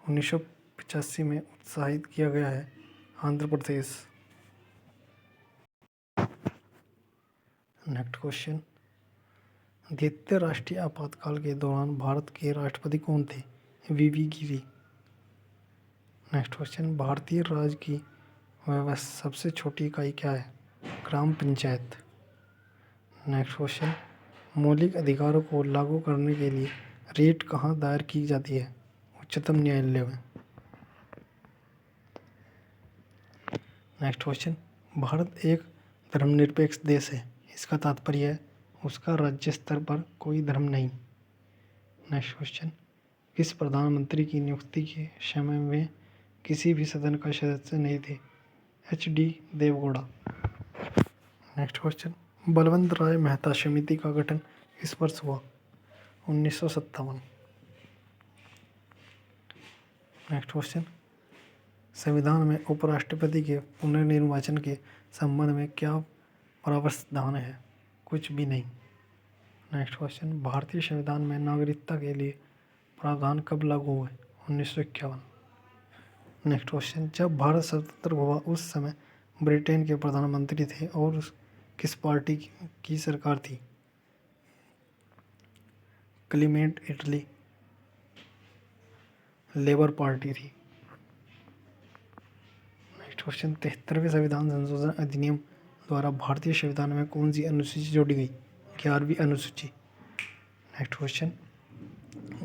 1985 में उत्साहित किया गया है? आंध्र प्रदेश। नेक्स्ट क्वेश्चन, द्वितीय राष्ट्रीय आपातकाल के दौरान भारत के राष्ट्रपति कौन थे? वीवी गिरी। नेक्स्ट क्वेश्चन, भारतीय राज्य की व्यवस्था सबसे छोटी इकाई क्या है? ग्राम पंचायत। नेक्स्ट क्वेश्चन, मौलिक अधिकारों को लागू करने के लिए रीट कहाँ दायर की जाती है? उच्चतम न्यायालय में। नेक्स्ट क्वेश्चन, भारत एक धर्मनिरपेक्ष देश है, इसका तात्पर्य है उसका राज्य स्तर पर कोई धर्म नहीं। नेक्स्ट क्वेश्चन, किस प्रधानमंत्री की नियुक्ति के समय में किसी भी सदन का सदस्य नहीं थे? HD Deve Gowda. Next question, Balwant Rai Mehta समिति का गठन किस वर्ष हुआ? 1957। नेक्स्ट क्वेश्चन, संविधान में उपराष्ट्रपति के पुनर्निर्वाचन के संबंध में क्या प्रावधान है? कुछ भी नहीं। नेक्स्ट क्वेश्चन, भारतीय संविधान में नागरिकता के लिए प्रावधान कब लागू हुए? 1951। नेक्स्ट क्वेश्चन, जब भारत स्वतंत्र हुआ उस समय ब्रिटेन के प्रधानमंत्री थे और किस पार्टी की सरकार थी? Clement Italy. लेबर पार्टी थी। नेक्स्ट क्वेश्चन, 73वें संविधान संशोधन अधिनियम द्वारा भारतीय संविधान में कौन सी अनुसूची जोड़ी गई? 11वीं अनुसूची। नेक्स्ट क्वेश्चन,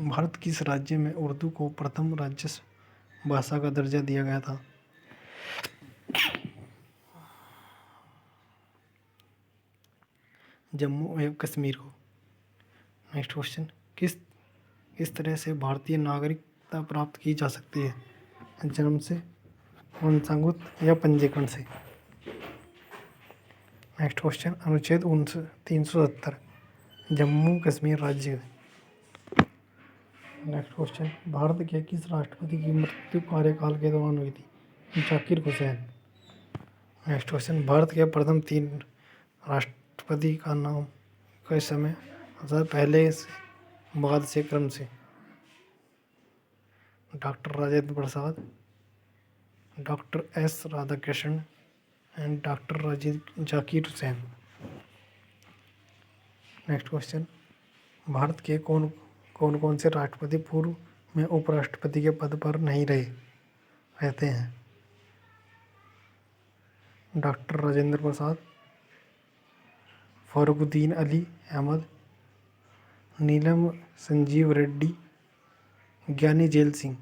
भारत किस राज्य में उर्दू को प्रथम राज्य भाषा का दर्जा दिया गया था? जम्मू एवं कश्मीर को। नेक्स्ट क्वेश्चन, किस तरह से भारतीय नागरिकता प्राप्त की जा सकती है? जन्म से, वंशानुगत या पंजीकरण से? नेक्स्ट क्वेश्चन, अनुच्छेद 370 जम्मू कश्मीर राज्य। नेक्स्ट क्वेश्चन, भारत के किस राष्ट्रपति की मृत्यु कार्यकाल के दौरान हुई थी? जाकिर हुसैन। नेक्स्ट क्वेश्चन, भारत के प्रथम 3 राष्ट्रपति का नाम किस समय पहले से बाद से क्रम से? Doctor Rajendra Prasad, doctor S Radhakrishnan and doctor Zakir Hussain. Next question, Bharat के कौन कौन से राष्ट्रपति पूर्व में उपराष्ट्रपति के पद पर नहीं रहते हैं? Doctor Rajendra Prasad, Fakhruddin Ali Ahmed, Neelam Sanjiva Reddy, Giani Zail Singh.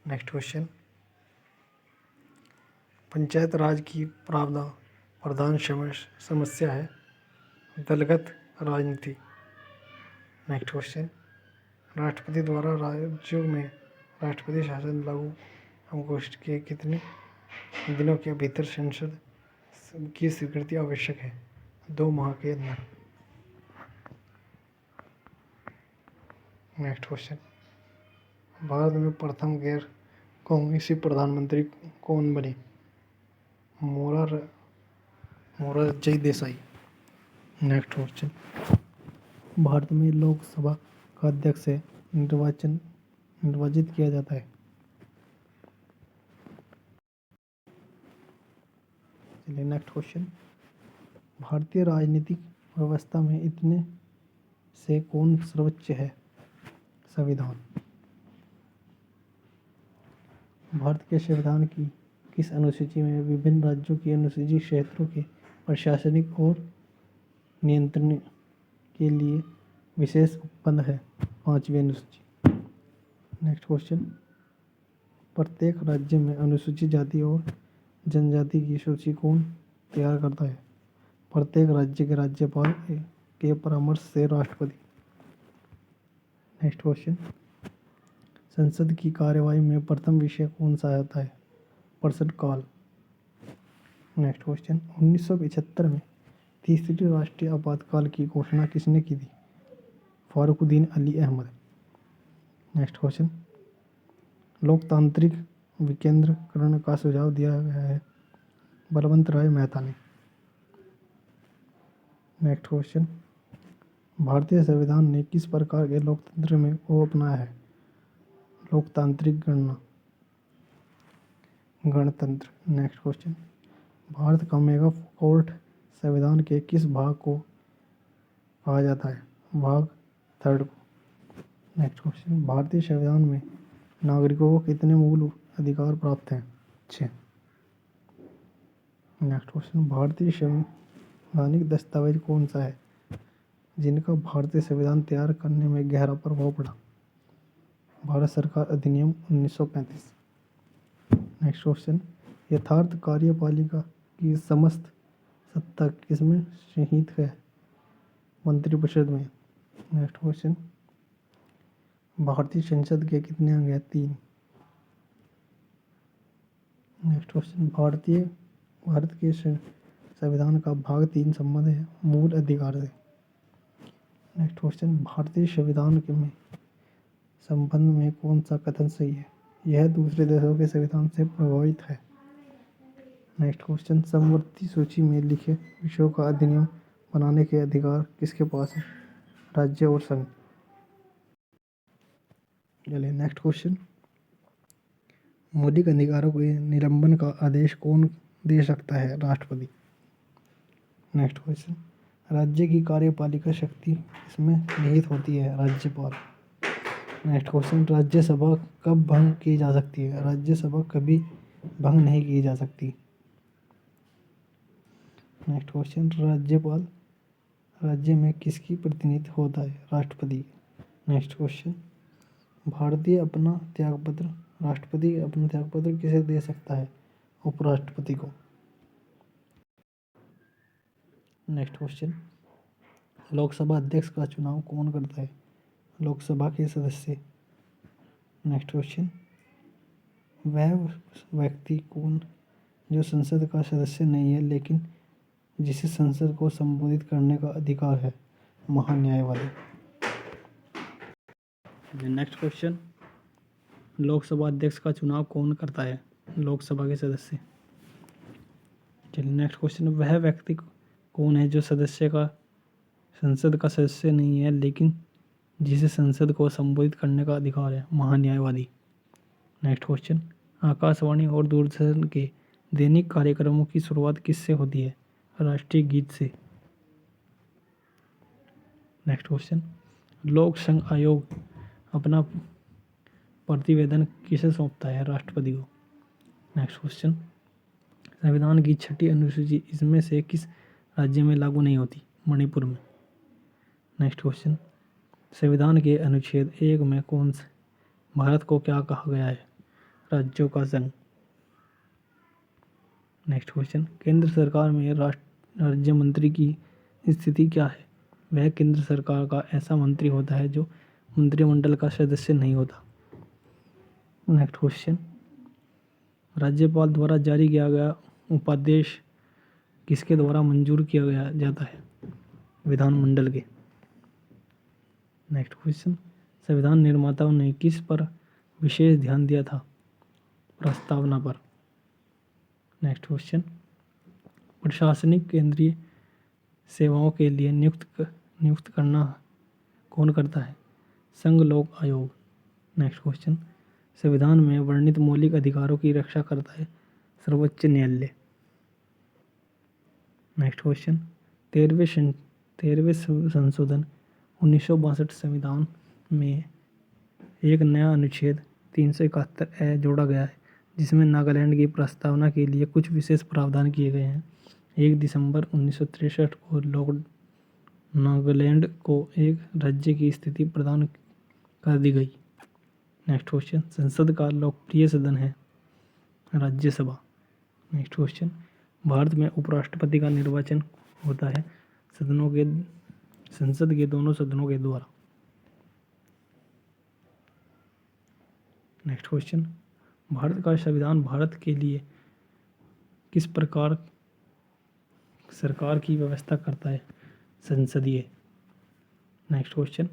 Next question, panchayat Raj की प्रधान समस्या है दलगत राजनीति। नेक्स्ट क्वेश्चन, राष्ट्रपति द्वारा राज्यों में राष्ट्रपति शासन लागू अवकाश के कितने दिनों के भीतर संसद की स्वीकृति आवश्यक है? 2 माह के अंदर। नेक्स्ट क्वेश्चन, भारत में प्रथम गैर कांग्रेसी प्रधानमंत्री कौन बने? मोरारजी देसाई। नेक्स्ट क्वेश्चन, भारत में लोकसभा का अध्यक्ष से निर्वाचित किया जाता है? चलिए नेक्स्ट क्वेश्चन, भारतीय राजनीतिक व्यवस्था में इतने से कौन सर्वोच्च है? संविधान। भारत के संविधान की किस अनुसूची में विभिन्न राज्यों की अनुसूचित क्षेत्रों के प्रशासनिक और नियंत्रण के लिए विशेष उपबंध है? 5वीं अनुसूची। नेक्स्ट क्वेश्चन, प्रत्येक राज्य में अनुसूचित जाति और जनजाति की सूची कौन तैयार करता है? प्रत्येक राज्य के राज्यपाल के परामर्श से राष्ट्रपति। नेक्स्ट क्वेश्चन, संसद की कार्यवाही में प्रथम विषय कौन सा आता है? प्रश्नकाल। नेक्स्ट क्वेश्चन, 1975 में तीसरी राष्ट्रीय आपातकाल की घोषणा किसने की थी? फरुखुद्दीन अली अहमद। नेक्स्ट क्वेश्चन, लोकतांत्रिक विकेंद्रीकरण का सुझाव दिया गया है? बलवंत राय मेहता ने। नेक्स्ट क्वेश्चन, भारतीय संविधान ने किस प्रकार के लोकतंत्र में को अपनाया है? लोकतांत्रिक गणतंत्र। नेक्स्ट क्वेश्चन, भारत का मेगा कोर्ट संविधान के किस भाग को कहा जाता है? भाग 3 को। नेक्स्ट क्वेश्चन, भारतीय संविधान में नागरिकों को कितने मूल अधिकार प्राप्त हैं? 6। नेक्स्ट क्वेश्चन, भारतीय संवैधानिक दस्तावेज कौन सा है जिनका भारतीय संविधान तैयार करने में गहरा प्रभाव पड़ा? भारत सरकार अधिनियम 1935। नेक्स्ट क्वेश्चन, यथार्थ कार्यपालिका की समस्त सत्ता किसमें निहित है? मंत्रिपरिषद में। नेक्स्ट क्वेश्चन, भारतीय संसद के कितने अंग हैं? 3। नेक्स्ट क्वेश्चन, भारत के संविधान का भाग 3 संबंध है मूल अधिकार से। नेक्स्ट क्वेश्चन, भारतीय संविधान के में संबंध में कौन सा कथन सही है? यह दूसरे देशों के संविधान से प्रभावित है। नेक्स्ट क्वेश्चन, समवर्ती सूची में लिखे विषयों का अधिनियम बनाने के अधिकार किसके पास है? राज्य और संघ। चलिए नेक्स्ट क्वेश्चन, मौलिक अधिकारों के निलंबन का आदेश कौन दे सकता है? राष्ट्रपति। नेक्स्ट क्वेश्चन, राज्य की कार्यपालिका शक्ति इसमें निहित होती है? राज्यपाल। नेक्स्ट क्वेश्चन, राज्यसभा कब भंग की जा सकती है? राज्यसभा कभी भंग नहीं की जा सकती। नेक्स्ट क्वेश्चन, राज्यपाल राज्य में किसकी प्रतिनिधित्व होता है? राष्ट्रपति। नेक्स्ट क्वेश्चन, भारतीय अपना त्यागपत्र राष्ट्रपति अपना त्यागपत्र किसे दे सकता है? उपराष्ट्रपति को। नेक्स्ट क्वेश्चन, लोकसभा अध्यक्ष का चुनाव कौन करता है? लोकसभा के सदस्य। नेक्स्ट क्वेश्चन, वह व्यक्ति कौन जो संसद का सदस्य नहीं है लेकिन जिसे संसद को संबोधित करने का अधिकार है? महान्यायवादी। नेक्स्ट क्वेश्चन, लोकसभा अध्यक्ष का चुनाव कौन करता है? लोकसभा के सदस्य। चलिए नेक्स्ट क्वेश्चन, वह व्यक्ति कौन है जो संसद का सदस्य नहीं है लेकिन जिसे संसद को संबोधित करने का अधिकार है? महान्यायवादी। नेक्स्ट क्वेश्चन, आकाशवाणी और दूरदर्शन के दैनिक कार्यक्रमों की शुरुआत किससे होती है? राष्ट्रीय गीत से। नेक्स्ट क्वेश्चन, लोक संघ आयोग अपना प्रतिवेदन किसे सौंपता है? राष्ट्रपति को। नेक्स्ट क्वेश्चन, संविधान की 6ठी अनुसूची इसमें से किस राज्य में लागू नहीं होती? मणिपुर में। नेक्स्ट क्वेश्चन, संविधान के अनुच्छेद 1 में कौन से भारत को क्या कहा गया है? राज्यों का संघ। नेक्स्ट क्वेश्चन, केंद्र सरकार में राज्य मंत्री की स्थिति क्या है? वह केंद्र सरकार का ऐसा मंत्री होता है जो मंत्रिमंडल का सदस्य नहीं होता। नेक्स्ट क्वेश्चन, राज्यपाल द्वारा जारी किया गया उपादेश किसके द्वारा मंजूर किया गया जाता है? विधानमंडल के। नेक्स्ट क्वेश्चन, संविधान निर्माताओं ने किस पर विशेष ध्यान दिया था? प्रस्तावना पर। नेक्स्ट क्वेश्चन, प्रशासनिक केंद्रीय सेवाओं के लिए नियुक्त करना कौन करता है? संघ लोक आयोग। नेक्स्ट क्वेश्चन, संविधान में वर्णित मौलिक अधिकारों की रक्षा करता है सर्वोच्च न्यायालय। नेक्स्ट क्वेश्चन, 13वें संशोधन 1962 संविधान में एक नया अनुच्छेद 371 जोड़ा गया है जिसमें नागालैंड की प्रस्तावना के लिए कुछ विशेष प्रावधान किए गए हैं। 1 दिसंबर 1963 को नागालैंड को एक राज्य की स्थिति प्रदान कर दी गई। नेक्स्ट क्वेश्चन, संसद का लोकप्रिय सदन है राज्यसभा। नेक्स्ट क्वेश्चन, भारत में उपराष्ट्रपति का निर्वाचन होता है संसद के दोनों सदनों के द्वारा। नेक्स्ट क्वेश्चन, भारत का संविधान भारत के लिए किस प्रकार सरकार की व्यवस्था करता है? संसदीय। नेक्स्ट क्वेश्चन,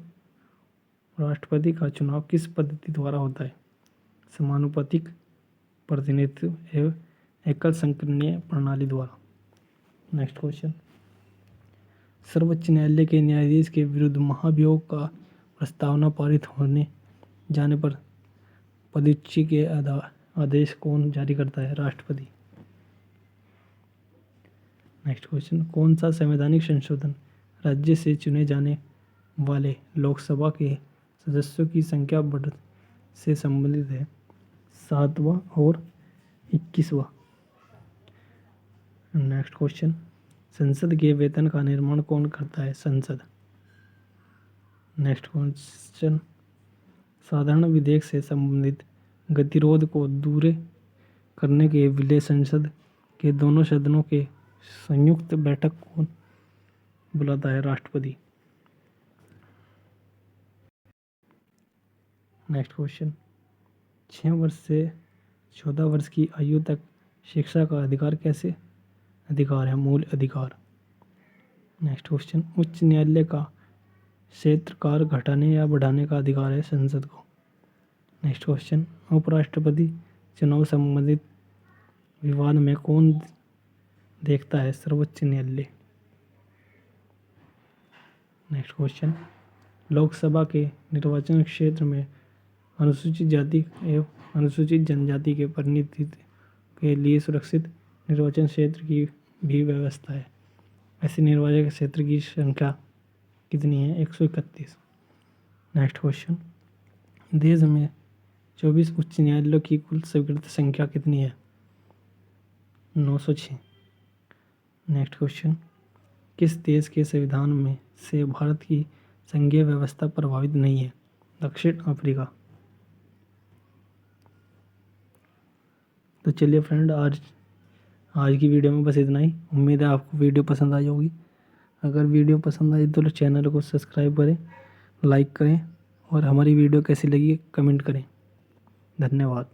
राष्ट्रपति का चुनाव किस पद्धति द्वारा होता है? समानुपातिक प्रतिनिधित्व एवं एकल संकीर्णीय प्रणाली द्वारा। नेक्स्ट क्वेश्चन, सर्वोच्च न्यायालय के न्यायाधीश के विरुद्ध महाभियोग का प्रस्तावना पारित होने जाने पर पदच्युति के आदेश कौन जारी करता है? राष्ट्रपति। नेक्स्ट क्वेश्चन, कौन सा संवैधानिक संशोधन राज्य से चुने जाने वाले लोकसभा के सदस्यों की संख्या बढ़ से संबंधित है? 7वां और 21वां। नेक्स्ट क्वेश्चन, संसद के वेतन का निर्माण कौन करता है? संसद। नेक्स्ट क्वेश्चन, साधारण विधेयक से संबंधित गतिरोध को दूर करने के लिए संसद के दोनों सदनों के संयुक्त बैठक कौन बुलाता है? राष्ट्रपति। नेक्स्ट क्वेश्चन, 6 वर्ष से 14 वर्ष की आयु तक शिक्षा का अधिकार कैसे अधिकार है? मूल अधिकार। नेक्स्ट क्वेश्चन, उच्च न्यायालय का क्षेत्रकार घटाने या बढ़ाने का अधिकार है संसद को। नेक्स्ट क्वेश्चन, उपराष्ट्रपति चुनाव संबंधित विवाद में कौन देखता है? सर्वोच्च न्यायालय। नेक्स्ट क्वेश्चन, लोकसभा के निर्वाचन क्षेत्र में अनुसूचित जाति एवं अनुसूचित जनजाति के प्रतिनिधित्व के लिए सुरक्षित निर्वाचन क्षेत्र की भी व्यवस्था है। ऐसे निर्वाचन क्षेत्र की संख्या कितनी है? 131। नेक्स्ट क्वेश्चन, देश में 24 उच्च न्यायालयों की कुल स्वीकृत संख्या कितनी है? 906। नेक्स्ट क्वेश्चन, किस देश के संविधान में से भारत की संघीय व्यवस्था प्रभावित नहीं है? दक्षिण अफ्रीका। तो चलिए फ्रेंड, आज की वीडियो में बस इतना ही। उम्मीद है आपको वीडियो पसंद आई होगी। अगर वीडियो पसंद आई तो चैनल को सब्सक्राइब करें, लाइक करें और हमारी वीडियो कैसी लगी कमेंट करें। धन्यवाद।